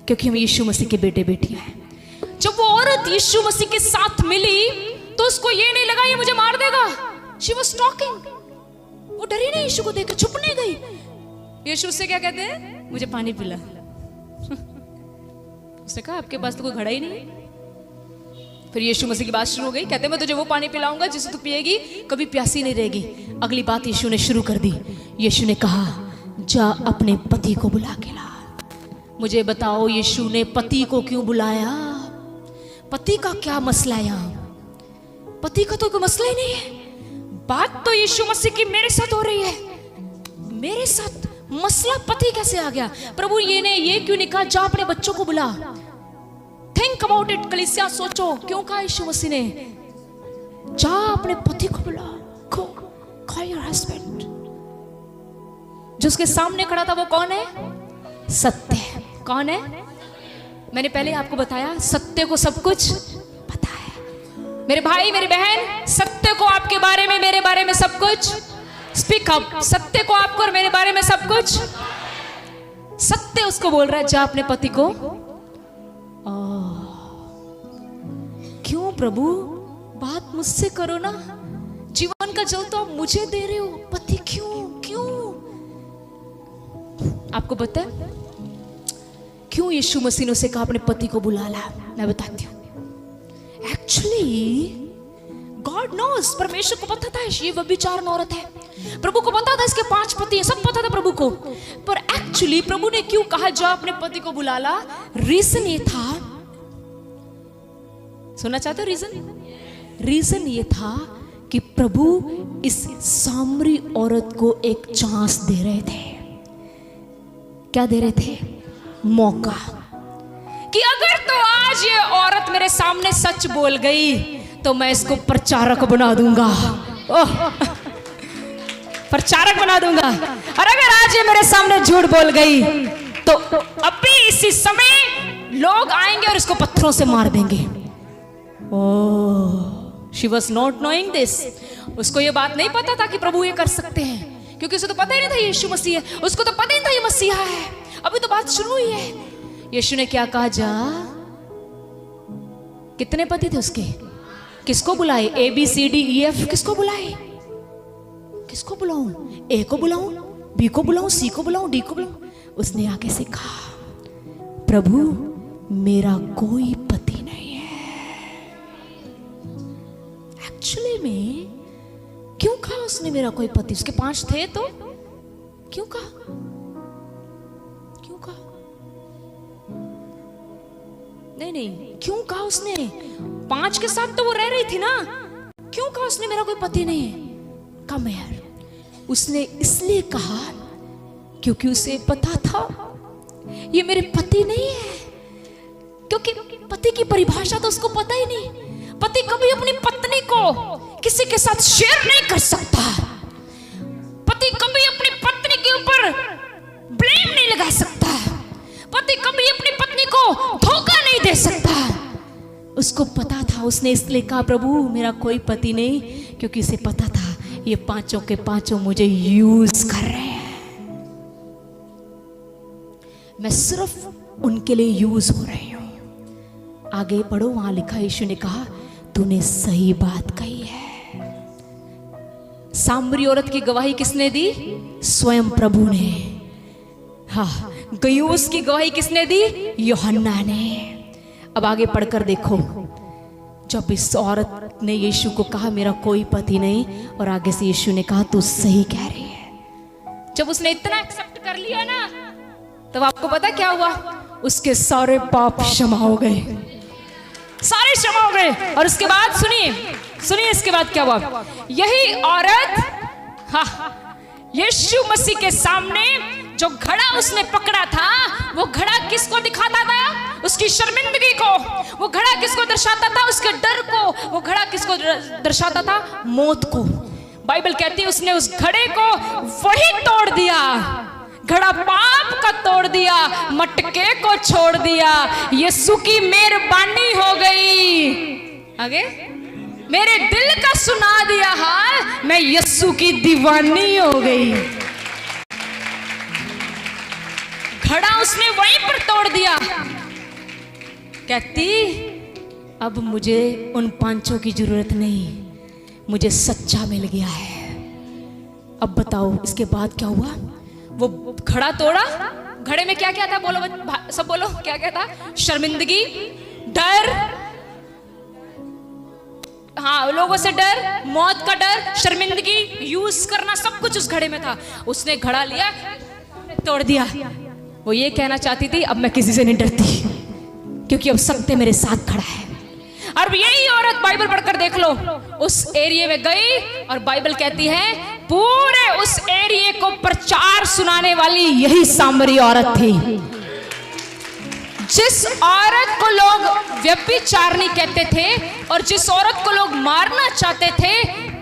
क्योंकि हम यीशु मसीह के बेटे बेटियां हैं। जब वो औरत यीशु मसीह के साथ मिली तो उसको ये नहीं लगा ये मुझे मार देगा। शी वाज टॉकिंग, वो डरी नहीं, यीशु को देखकर छुप नहीं गई। यीशु से क्या कहते हैं, मुझे पानी पिला। उसने कहा आपके पास तो कोई घड़ा ही नहीं है। फिर यीशु मसीह की बात शुरू हो गई, कहते मैं तुझे वो पानी पिलाऊंगा जिसे तू पिएगी कभी प्यासी नहीं रहेगी। अगली बात यीशु ने शुरू कर दी। यीशु ने कहा जा अपने पति को बुला के ला। मुझे बताओ यीशु ने पति को क्यों बुलाया? पति का क्या मसला है यहाँ? पति का तो कोई मसला ही नहीं है। बात तो यीशु मसीह की मेरे साथ हो रही है, मेरे साथ मसला पति कैसे आ गया? प्रभु ये क्यों नहीं कहा जा अपने बच्चों को बुला? थिंक अबाउट इट कलीसिया, सोचो क्यों कहा यीशु मसीह ने जा अपने पति को बुला, गो कॉल योर हस्बैंड। जो उसके सामने खड़ा था वो कौन है? सत्य। कौन है? मैंने पहले आपको बताया सत्य को सब कुछ पता है। मेरे भाई मेरी बहन, सत्य को आपके बारे में मेरे बारे में सब कुछ, स्पीक अप, सत्य को आपको और मेरे बारे में सब कुछ। सत्य उसको बोल रहा है जा अपने पति को। क्यों प्रभु, बात मुझसे करो ना, जीवन का जल तो आप मुझे दे रहे हो, पति क्यों क्यों? आपको पता है क्यों यीशु मसीह ने उसे कहा अपने पति को बुला ला? मैं बताती हूं। एक्चुअली गॉड नोस, परमेश्वर को पता था ये व्यभिचारण औरत है। प्रभु को पता था इसके 5 पति हैं, सब पता था प्रभु को। पर एक्चुअली प्रभु ने क्यों कहा जा अपने पति को बुला ला? रीजन ये था, सुनना चाहते हो रीजन? रीजन ये था कि प्रभु इस सामरी औरत को एक चांस दे रहे थे। क्या दे रहे थे? मौका। कि अगर तो आज ये औरत मेरे सामने सच बोल गई तो मैं इसको प्रचारक बना दूंगा। ओह, प्रचारक बना दूंगा। और अगर आज ये मेरे सामने झूठ बोल गई तो अभी इसी समय लोग आएंगे और इसको पत्थरों से मार देंगे। ओह, she was not knowing this। उसको ये बात नहीं पता था कि प्रभु ये कर सकते हैं, क्योंकि उसे तो पता ही नहीं था यीशु मसीह है। उसको तो पता ही नहीं था ये मसीहा है, अभी तो बात शुरू हुई है। यीशु ने क्या कहा? जा। कितने पति थे उसके? किसको बुलाए? ABCDEF किसको बुलाए? किसको बुलाऊं? A को बुलाऊं, B को बुलाऊं, C को बुलाऊं, D को बुलाऊं? उसने आगे से कहा प्रभु मेरा कोई पति नहीं है। एक्चुअली में क्यों कहा उसने मेरा कोई पति? उसके 5 थे तो क्यों कहा? क्यों कहा? नहीं, क्यों कहा उसने? 5 के साथ तो वो रह रही थी ना। क्यों कहा उसने मेरा कोई पति नहीं है? कम यार, उसने इसलिए कहा क्योंकि उसे पता था ये मेरे पति नहीं है। क्योंकि पति की परिभाषा तो उसको पता ही नहीं। पति कभी अपनी पत्नी को किसी के साथ शेयर नहीं कर सकता। पति कभी अपनी पत्नी के ऊपर ब्लेम नहीं लगा सकता। पति कभी अपनी पत्नी को धोखा नहीं दे सकता। उसको पता था, उसने इसलिए कहा प्रभु मेरा कोई पति नहीं, क्योंकि उसे पता था ये 5 के 5 मुझे यूज कर रहे हैं। मैं सिर्फ उनके लिए यूज हो रही हूं। आगे पढ़ो, वहां लिखा यीशु ने कहा तूने सही बात कही है। सामरी औरत की गवाही किसने दी? स्वयं प्रभु ने। हाँ, गयूस की गवाही किसने दी? यूहन्ना ने। अब आगे पढ़कर देखो, जब इस औरत ने यीशु को कहा मेरा कोई पति नहीं, और आगे से यीशु ने कहा तू सही कह रही है। जब उसने इतना एक्सेप्ट कर लिया ना, तब आपको पता क्या हुआ? उसके सारे पाप क्षमा हो गए, सारे क्षमा हो गए। और उसके बाद सुनिए इसके बाद क्या हुआ? यही औरत यीशु मसीह के सामने जो घड़ा उसने पकड़ा था, वो घड़ा किसको दिखाता था? उसकी शर्मिंदगी को। वो घड़ा किसको दर्शाता था? उसके डर को। वो घड़ा किसको दर्शाता था? मौत को। बाइबल कहती है उसने उस घड़े को वही तोड़ दिया। घड़ा पाप का तोड़ दिया, मटके को छोड़ दिया। यीशु की मेहरबानी हो गई। आगे मेरे दिल का सुना दिया हाल, मैं यीशु की दीवानी हो गई। घड़ा उसने वहीं पर तोड़ दिया। कहती अब मुझे उन 5 की जरूरत नहीं, मुझे सच्चा मिल गया है। अब बताओ इसके बाद क्या हुआ? वो घड़ा तोड़ा। घड़े में क्या क्या था? बोलो सब बोलो, क्या क्या था? शर्मिंदगी, डर, हाँ लोगों से डर, मौत का डर, शर्मिंदगी, यूज करना, सब कुछ उस घड़े में था। उसने घड़ा लिया, तोड़ दिया। वो ये कहना चाहती थी अब मैं किसी से नहीं डरती, क्योंकि अब सत्य मेरे साथ खड़ा है। और यही औरत बाइबल पढ़कर देख लो, उस एरिया में गई और बाइबल कहती है पूरे उस एरिया को प्रचार सुनाने वाली यही सामरी औरत थी। जिस औरत को लोग व्यभिचारिणी कहते थे और जिस औरत को लोग मारना चाहते थे,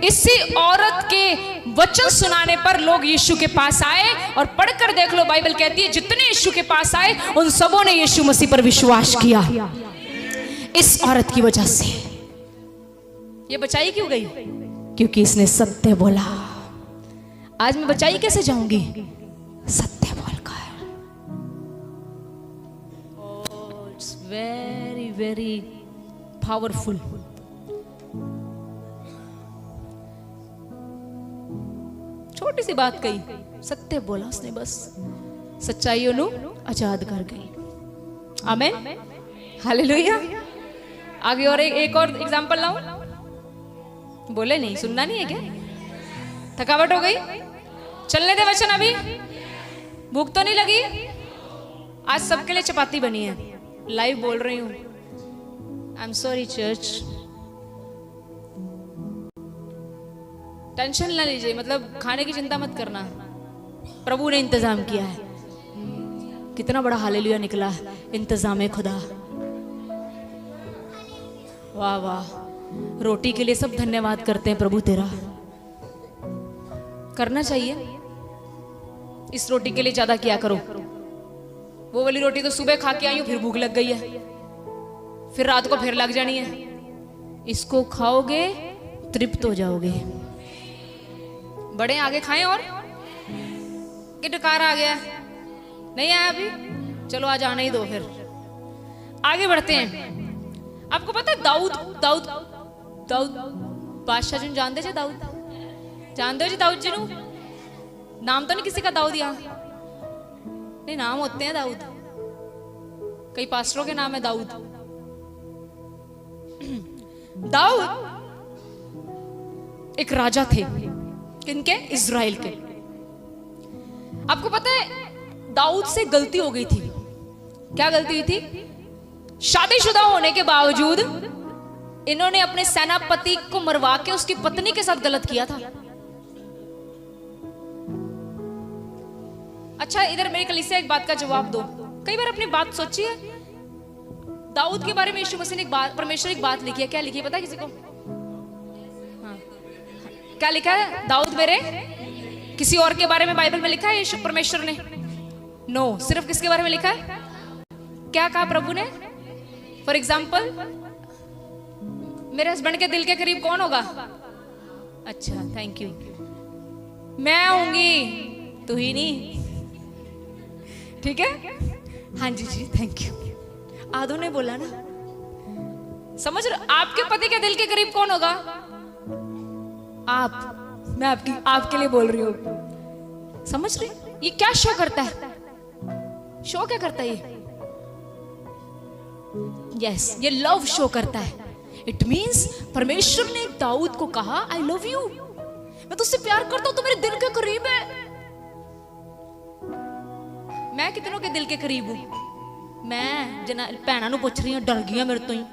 इसी औरत के वचन सुनाने पर लोग यीशु के पास आए। और पढ़कर देख लो, बाइबल कहती है जितने यीशु के पास आए उन सबों ने यीशु मसीह पर विश्वास किया इस औरत की वजह से। ये बचाई क्यों गई? क्योंकि इसने सत्य बोला। आज मैं बचाई कैसे जाऊंगी? सत्य बोलकर। It's very very powerful. छोटी सी बात कही, सत्य बोला उसने, बस सच्चाइयों नु आजाद कर गई। आमीन, हालेलुया। आगे और एक और एग्जांपल लाऊं? बोले नहीं, सुनना नहीं है क्या? थकावट हो गई? चलने दे वचन अभी। भूख तो नहीं लगी? आज सबके लिए चपाती बनी है, लाइव बोल रही हूं। I am sorry church, tension ना लीजिए, मतलब खाने की चिंता मत करना, प्रभु ने इंतजाम किया है। कितना बड़ा हालेलुया निकला, इंतजाम है खुदा। वाह वाह, रोटी के लिए सब धन्यवाद करते हैं प्रभु तेरा। करना चाहिए, इस रोटी के लिए ज्यादा किया करो। वो वाली रोटी तो सुबह खा के आई हूं, फिर भूख लग गई है, फिर रात को फिर लग जानी है। इसको खाओगे तृप्त हो जाओगे। बड़े आगे खाएं और कि डकार आ गया, नहीं आया अभी, चलो आज आने ही दो। फिर आगे बढ़ते हैं। आपको पता है दाऊद दाऊद दाऊद बादशाह जी जानते थे? दाऊद जानते हो जी? दाऊद जी नु नाम तो नहीं किसी का दाऊद यहाँ? नहीं, नाम होते हैं दाऊद, कई पास्टरों के नाम है दाऊद। दाऊद एक राजा थे, किनके? इज़राइल के। आपको पता है दाऊद से गलती हो गई थी। क्या गलती हुई थी? शादीशुदा होने के बावजूद इन्होंने अपने सेनापति को मरवा के उसकी पत्नी के साथ गलत किया था। अच्छा, इधर मेरे कलीसिया से एक बात का जवाब दो। कई बार अपनी बात सोचिए। दाऊद के बारे में यीशु मसीह ने एक बात, परमेश्वर एक बात लिखी है। क्या लिखी है पता है किसी को? हाँ, क्या लिखा है? दाऊद मेरे, किसी और के बारे में बाइबल में लिखा है यीशु परमेश्वर ने? नो, सिर्फ किसके बारे में लिखा है? क्या कहा प्रभु ने? फॉर एग्जाम्पल, मेरे हस्बैंड के दिल के करीब कौन होगा? अच्छा, थैंक यू। मैं होंगी, तू ही नहीं, ठीक है? हाँ जी जी, थैंक यू। आदो ने बोला ना, समझ रहे? आपके पति के दिल के करीब कौन होगा? आप। मैं आपके लिए बोल रही हूं, समझ रहे? ये क्या शो करता है? शो क्या करता है ये? यस, ये लव शो करता है। इट मींस परमेश्वर ने दाऊद को कहा, आई लव यू, मैं तुझसे प्यार करता हूं, तू मेरे दिल के करीब है। मैं कितनों के दिल के करीब हूं? मैं भैनों को पूछ रही हूं, डर गई मेरे तो ही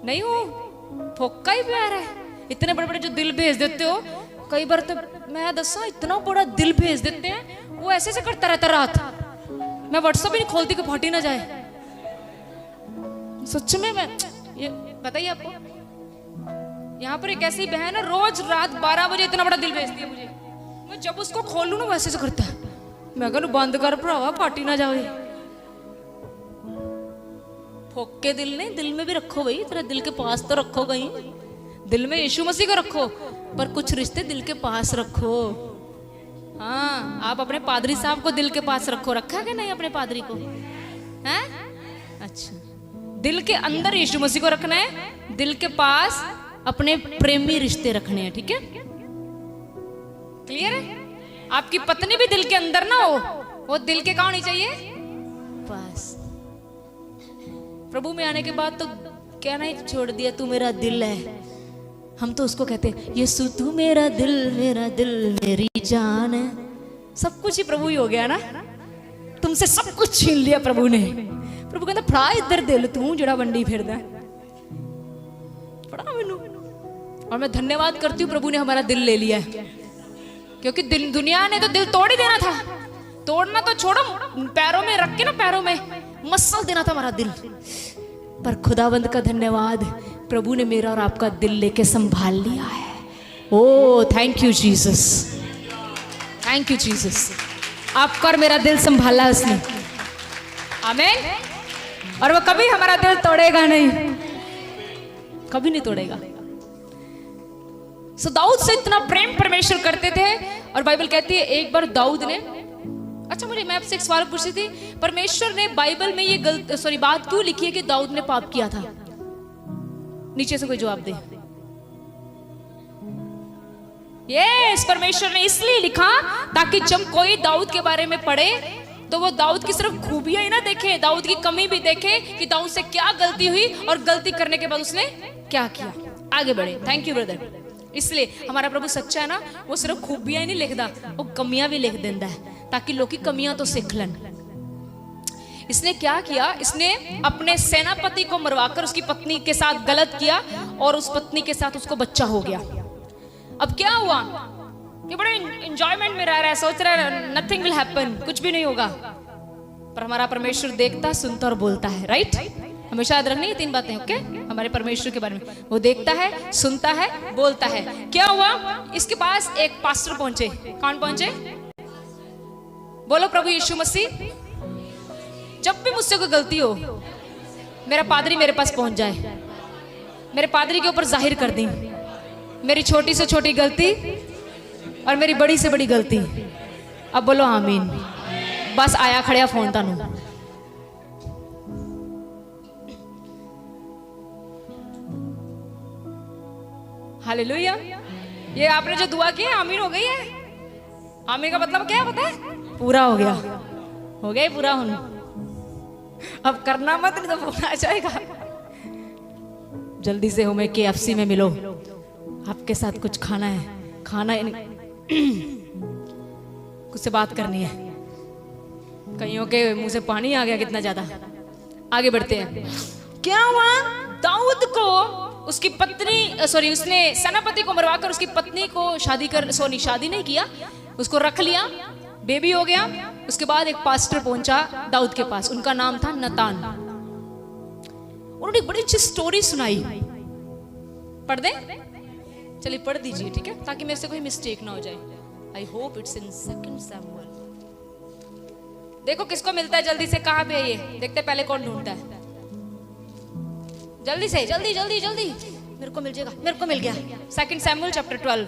नहीं हूं। फोका ही प्यार है। इतने बड़े बड़े जो दिल भेज देते हो, कई बार तो मैं दसा, इतना बड़ा दिल भेज देते हैं, वो ऐसे से करता रहता रात। मैं व्हाट्सएप ही नहीं खोलती कि फटी ना जाए। सच में, मैं ये बताइए आपको, यहाँ पर एक ऐसी बहन है, रोज रात 12 बजे इतना बड़ा दिल भेजती है मुझे। मैं जब उसको खोलूं ना, वैसे से करता है। मैं कहूं बंद कर भरावा, पार्टी ना जाओ। फोके दिल नहीं, दिल में भी रखो भाई, तेरा दिल के पास तो रखो। कहीं दिल में यीशु मसीह को रखो, पर कुछ रिश्ते दिल के पास रखो। हाँ, आप अपने पादरी साहब को दिल के पास रखो। रखा क्या नहीं अपने पादरी को? हैं? अच्छा, दिल के अंदर यीशु मसीह को रखना है, दिल के पास अपने प्रेमी रिश्ते रखने हैं। ठीक है, क्लियर है? आपकी पत्नी भी दिल के अंदर ना हो, वो दिल के कहाँ होनी चाहिए? बस प्रभु में आने के बाद तो क्या नहीं छोड़ दिया, तू मेरा दिल है। हम तो उसको कहते हैं, यीशु तू मेरा दिल मेरी जान है। सब कुछ ही प्रभु ही हो गया ना। तुमसे सब कुछ छीन लिया प्रभु ने। प्रभु कहता फड़ा इधर दिल तू जड़ा वंडी फिरदा। पड़ा मैनू। और मैं धन्यवाद करती हूँ, प्रभु ने हमारा दिल ले लिया है, क्योंकि दुनिया ने तो दिल तोड़ ही देना था। तोड़ना तो छोड़ो, पैरों में रख के ना, पैरों में मसल देना था हमारा दिल। पर खुदावंद का धन्यवाद, प्रभु ने मेरा और आपका दिल लेके संभाल लिया है। Oh thank you Jesus, thank you Jesus. आपका और मेरा दिल संभाला है उसने, आमीन। और वो कभी हमारा दिल तोड़ेगा नहीं, कभी नहीं तोड़ेगा। सो दाऊद से इतना प्रेम परमेश्वर करते थे। और बाइबल कहती है एक बार दाऊद ने, अच्छा मुझे मैं आपसे एक सवाल पूछती थी, परमेश्वर ने बाइबल में ये बात क्यों लिखी है कि दाऊद ने पाप किया था? नीचे से कोई जवाब दे। यस, परमेश्वर ने इसलिए लिखा ताकि जब कोई दाऊद के बारे में पढ़े तो वो दाऊद की सिर्फ खूबियां ही ना देखे, दाऊद की कमी भी देखे कि दाऊद से क्या गलती हुई और गलती करने के बाद उसने क्या किया, आगे बढ़े। Thank you brother. इसलिए हमारा प्रभु सच्चा है ना, वो सिर्फ खूबियां ही नहीं लिखता, वो कमियां भी लिख देता है ताकि लोग की कमियां तो सीख लें। इसने क्या किया, इसने अपने सेनापति को मरवाकर उसकी पत्नी के साथ गलत किया और उस पत्नी के साथ उसको बच्चा हो गया। अब क्या हुआ कि बड़े एंजॉयमेंट में रह रहा है, सोच रहा है नथिंग विल हैपन, कुछ भी नहीं होगा। पर हमारा परमेश्वर देखता, सुनता और बोलता है, राइट? हमेशा याद रखनी है 3 बातें, ओके? हमारे परमेश्वर के बारे में, वो देखता है, सुनता है, बोलता है। क्या हुआ, इसके पास एक पास्टर पहुंचे। कौन पहुंचे? बोलो प्रभु यीशु मसीह। जब भी मुझसे कोई गलती हो, मेरा पादरी मेरे पास पहुंच जाए, मेरे पादरी के ऊपर जाहिर कर दी मेरी छोटी से छोटी गलती और मेरी बड़ी से बड़ी गलती। अब बोलो आमीन। बस आया खड़िया फोन तानू। हालेलुया। ये आपने जो दुआ की है आमीन हो गई है। आमीन का मतलब क्या पता है? पूरा हो गया, हो गया पूरा। अब करना मत, नहीं तो फोन आ जाएगा। जल्दी से हमें KFC में मिलो, आपके साथ कुछ खाना है, खाना है कुछ से बात करनी है। कईयों के मुंह से पानी आ गया कितना ज्यादा। आगे बढ़ते हैं। क्या हुआ, दाऊद को उसकी पत्नी उसने सेनापति को मरवाकर उसकी पत्नी को शादी नहीं किया, उसको रख लिया, बेबी हो गया। उसके बाद एक पास्टर पहुंचा दाऊद के पास, उनका नाम था नतान। उन्होंने एक बड़ी अच्छी स्टोरी सुनाई। पढ़ दे, चलिए पढ़ दीजिए, ठीक है, ताकि मेरे से कोई मिस्टेक ना हो जाए। I hope it's in 2 Samuel. देखो किसको मिलता है जल्दी से, कहां पे है ये, देखते पहले कौन ढूंढता है। जल्दी से, जल्दी जल्दी जल्दी, मेरे को मिल जाएगा, मेरे को मिल गया। 2 सैमुएल चैप्टर 12,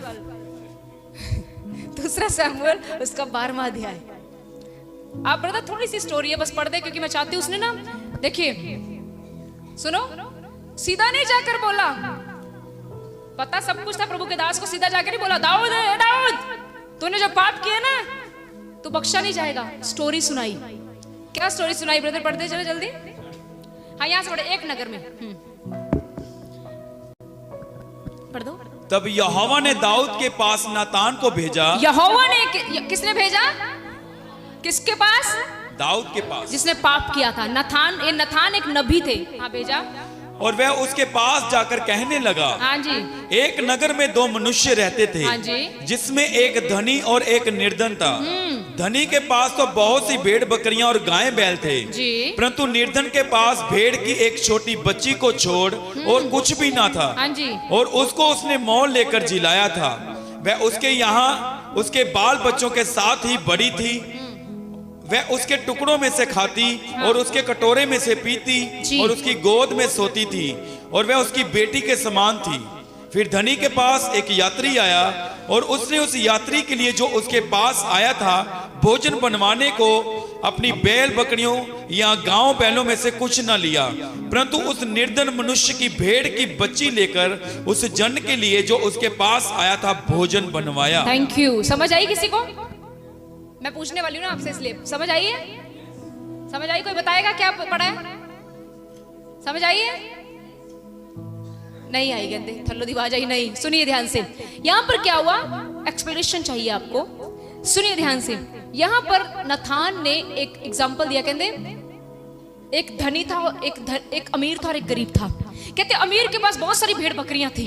2 सैमुएल उसका 12वां अध्याय। आप ब्रदर थोड़ी सी स्टोरी है, बस पढ़ दे, क्योंकि मैं चाहती हूँ उसने ना, देखिए सुनो, सीधा नहीं जाकर बोला, पता सब कुछ था प्रभु के दास को, सीधा जाकर नहीं बोला दाऊद दाऊद तूने जो पाप किया ना तू बख्शा नहीं जाएगा। स्टोरी सुनाई। क्या स्टोरी सुनाई ब्रदर, पढ़ते चलो जल्दी। हाँ यहाँ से पढ़े, एक नगर में पढ़ दो। तब यहोवा ने दाऊद के पास नातान को भेजा। यहोवा ने, किसने भेजा? किसके पास? दाऊद के पास, जिसने पाप किया था। नथान एक नबी थे। हाँ भेजा। और वह उसके पास जाकर कहने लगा, हाँ जी, एक नगर में 2 मनुष्य रहते थे, हाँ जी, जिसमें एक धनी और एक निर्धन था। धनी के पास तो बहुत सी भेड़ बकरियां और गायें बैल थे, परंतु निर्धन के पास भेड़ की एक छोटी बच्ची को छोड़ और कुछ भी ना था। हाँ जी। और उसको उसने मोल लेकर जिलाया था। वह उसके यहाँ उसके बाल बच्चों के साथ ही बड़ी थी। वह उसके टुकड़ों में से खाती और उसके कटोरे में से पीती और उसकी गोद में सोती थी, और वह उसकी बेटी के समान थी। फिर धनी के पास एक यात्री आया और उसने उस यात्री के लिए जो उसके पास आया था भोजन बनवाने को अपनी बैल बकरियों या गांव बैलों में से कुछ न लिया, परंतु उस निर्धन मनुष्य की भेड़ की बच्ची लेकर उस जन के लिए जो उसके पास आया था भोजन बनवाया। Thank you. समझ आई किसी को? मैं पूछने वाली हूँ ना आपसे, इसलिए समझ आई है? समझ आई? कोई बताएगा क्या पढ़ा है? समझ आई है? नहीं आई, गंदे थल्लो दिवाज आई नहीं। सुनिए ध्यान से, यहाँ पर क्या हुआ, एक्सप्लेनेशन चाहिए आपको। सुनिए ध्यान से, यहाँ पर नथान ने एक एग्जाम्पल दिया, कहते एक धनी था, एक अमीर था और एक गरीब था। कहते अमीर के पास बहुत सारी भेड़ बकरियां थी।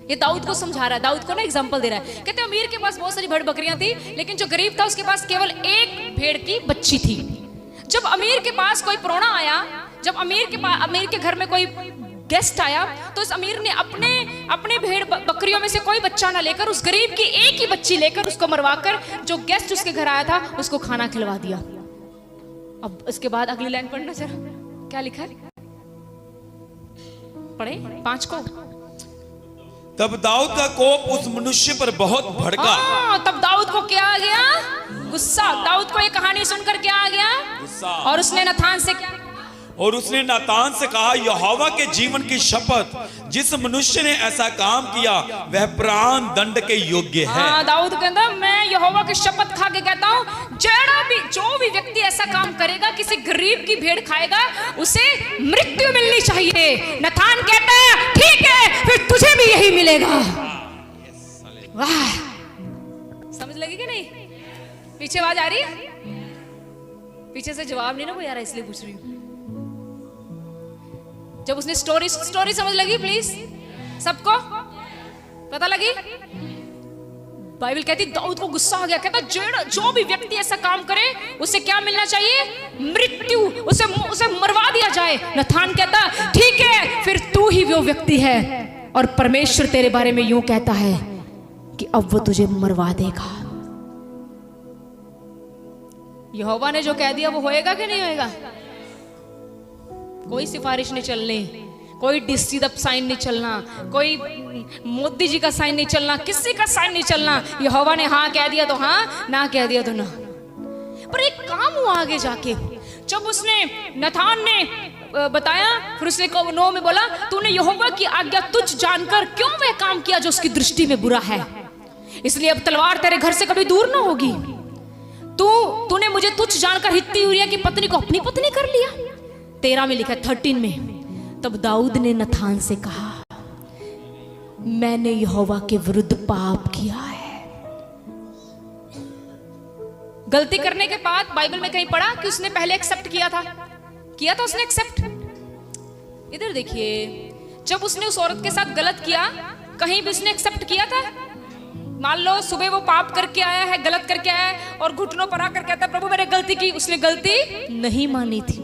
ये दाऊद को समझा रहा है, दाऊद को ना एग्जांपल दे रहा है। कहते अमीर के पास बहुत सारी भेड़ बकरियां थी, लेकिन जो गरीब था उसके पास केवल एक भेड़ की बच्ची थी। जब अमीर के पास कोई प्राहुना आया, जब अमीर के घर में कोई गेस्ट आया, तो उस अमीर ने अपने भेड़ बकरियों में से कोई बच्चा ना लेकर उस गरीब की एक ही बच्ची लेकर उसको मरवाकर जो गेस्ट उसके घर आया था उसको खाना खिलवा दिया। अब इसके बाद अगली लाइन पढ़ना जरा, क्या लिखा है, पढ़े 5 को। तब दाऊद का कोप उस मनुष्य पर बहुत भड़का। तब दाऊद को क्या आ गया? गुस्सा। दाऊद को ये कहानी सुनकर क्या आ गया? गुस्सा। और उसने नातान से क्या? और उसने नातान से कहा, यहोवा के जीवन की शपथ, जिस मनुष्य ने ऐसा काम किया वह प्राण दंड के योग्य है। दाऊद कहता मैं यहोवा की शपथ खा के कहता हूँ, जो भी व्यक्ति ऐसा काम करेगा, किसी गरीब की भेड़ खाएगा, उसे मृत्यु मिलनी चाहिए। नातान कहता है ठीक है, फिर तुझे भी यही मिलेगा। वाह, समझ लगी कि नहीं? पीछे आवाज आ रही है? पीछे से जवाब नहीं ना कोई आ रहा, इसलिए पूछ रही हूँ। जब उसने स्टोरी समझ लगी? प्लीज सबको पता लगी? बाइबल कहती दाऊद को गुस्सा आ गया। कहता जो भी व्यक्ति ऐसा काम करे उसे क्या मिलना चाहिए? मृत्यु। उसे मरवा दिया जाए। नातान कहता ठीक है, फिर तू ही वो व्यक्ति है, और परमेश्वर तेरे बारे में यूं कहता है कि अब वो तुझे मरवा देगा। यहोवा ने जो कह दिया वो होएगा कि नहीं होएगा? कोई सिफारिश नहीं चलनी, कोई डीसी दा साइन नहीं चलना, कोई मोदी जी का साइन नहीं चलना, किसी का साइन नहीं चलना। यहोवा ने हाँ कह दिया तो हाँ, ना कह दिया तो ना। पर एक काम हुआ आगे जाके, जब उसने नातान ने बताया, फिर उसने 9 में बोला तूने यहोवा की आज्ञा तुच्छ जानकर क्यों वह काम किया जो उसकी दृष्टि में बुरा है, इसलिए अब तलवार तेरे घर से कभी दूर ना होगी। तूने मुझे तुच्छ जानकर हित्ती उरिया की पत्नी को अपनी पत्नी कर लिया। 13 में लिखा, 13 में, तब दाऊद ने नातान से कहा मैंने यहोवा के विरुद्ध पाप किया है। गलती करने के बाद बाइबल में कहीं पढ़ा कि उसने पहले एक्सेप्ट किया था उसने एक्सेप्ट। इधर देखिए, जब उसने उस औरत के साथ गलत किया, कहीं भी उसने एक्सेप्ट किया था? मान लो सुबह वो पाप करके आया है, गलत करके आया है, और घुटनों पर आकर कहता प्रभु मैंने गलती की, उसने गलती नहीं मानी थी।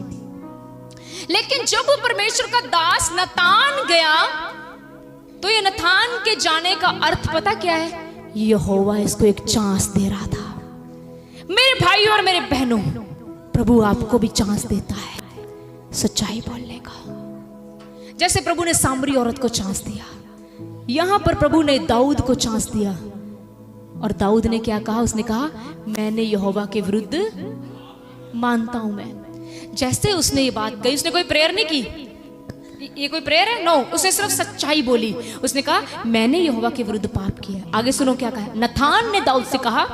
लेकिन जब वो परमेश्वर का दास नातान गया, तो ये नातान के जाने का अर्थ पता क्या है? यहोवा इसको एक चांस दे रहा था। मेरे भाई और मेरे बहनों, प्रभु आपको भी चांस देता है सच्चाई बोलने का। जैसे प्रभु ने सामरी औरत को चांस दिया, यहां पर प्रभु ने दाऊद को चांस दिया। और दाऊद ने क्या कहा? उसने कहा मैंने यहोवा के विरुद्ध मानता हूं मैं। जैसे उसने ये बात कही, उसने कोई प्रेयर नहीं की। ये कोई प्रेयर है? नो, उसने सिर्फ सच्चाई बोली। उसने कहा मैंने यहोवा के विरुद्ध पाप किया। आगे सुनो क्या कहा। नातान ने दाऊद से कहा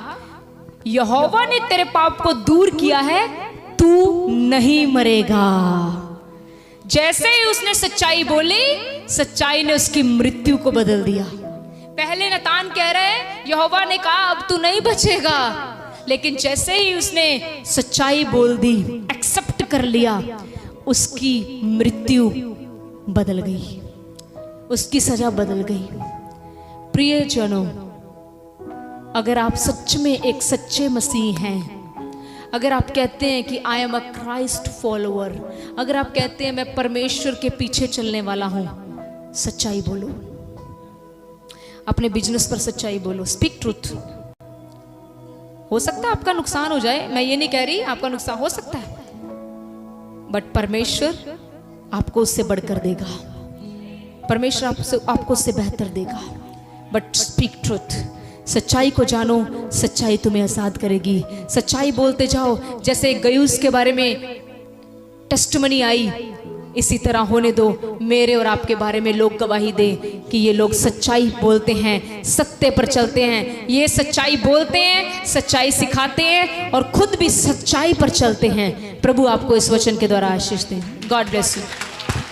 यहोवा ने तेरे पाप को दूर किया है, तू नहीं मरेगा। जैसे ही उसने सच्चाई बोली, सच्चाई ने उसकी मृत्यु को बदल दिया। पहले नातान कह रहे यहोवा ने कहा अब तू नहीं बचेगा, लेकिन जैसे ही उसने सच्चाई बोल दी, एक्सेप्ट कर लिया, उसकी मृत्यु बदल गई, उसकी सजा बदल गई। प्रियजनों, अगर आप सच में एक सच्चे मसीह हैं, अगर आप कहते हैं कि I am a Christ follower, अगर आप कहते हैं मैं परमेश्वर के पीछे चलने वाला हूं, सच्चाई बोलो। अपने बिजनेस पर सच्चाई बोलो। Speak truth. हो सकता है आपका नुकसान हो जाए, मैं ये नहीं कह रही आपका नुकसान हो सकता है, बट परमेश्वर आपको उससे बढ़कर देगा, परमेश्वर आपको उससे बेहतर देगा। But speak truth. सच्चाई को जानो, सच्चाई तुम्हें आजाद करेगी। सच्चाई बोलते जाओ। जैसे गयूस के बारे में टेस्टमनी आई, इसी तरह होने दो मेरे और आपके बारे में लोग गवाही दे कि ये लोग सच्चाई बोलते हैं, सत्य पर चलते हैं। ये सच्चाई बोलते हैं, सच्चाई सिखाते हैं और खुद भी सच्चाई पर चलते हैं। प्रभु आपको इस वचन के द्वारा आशीष दें। God bless you.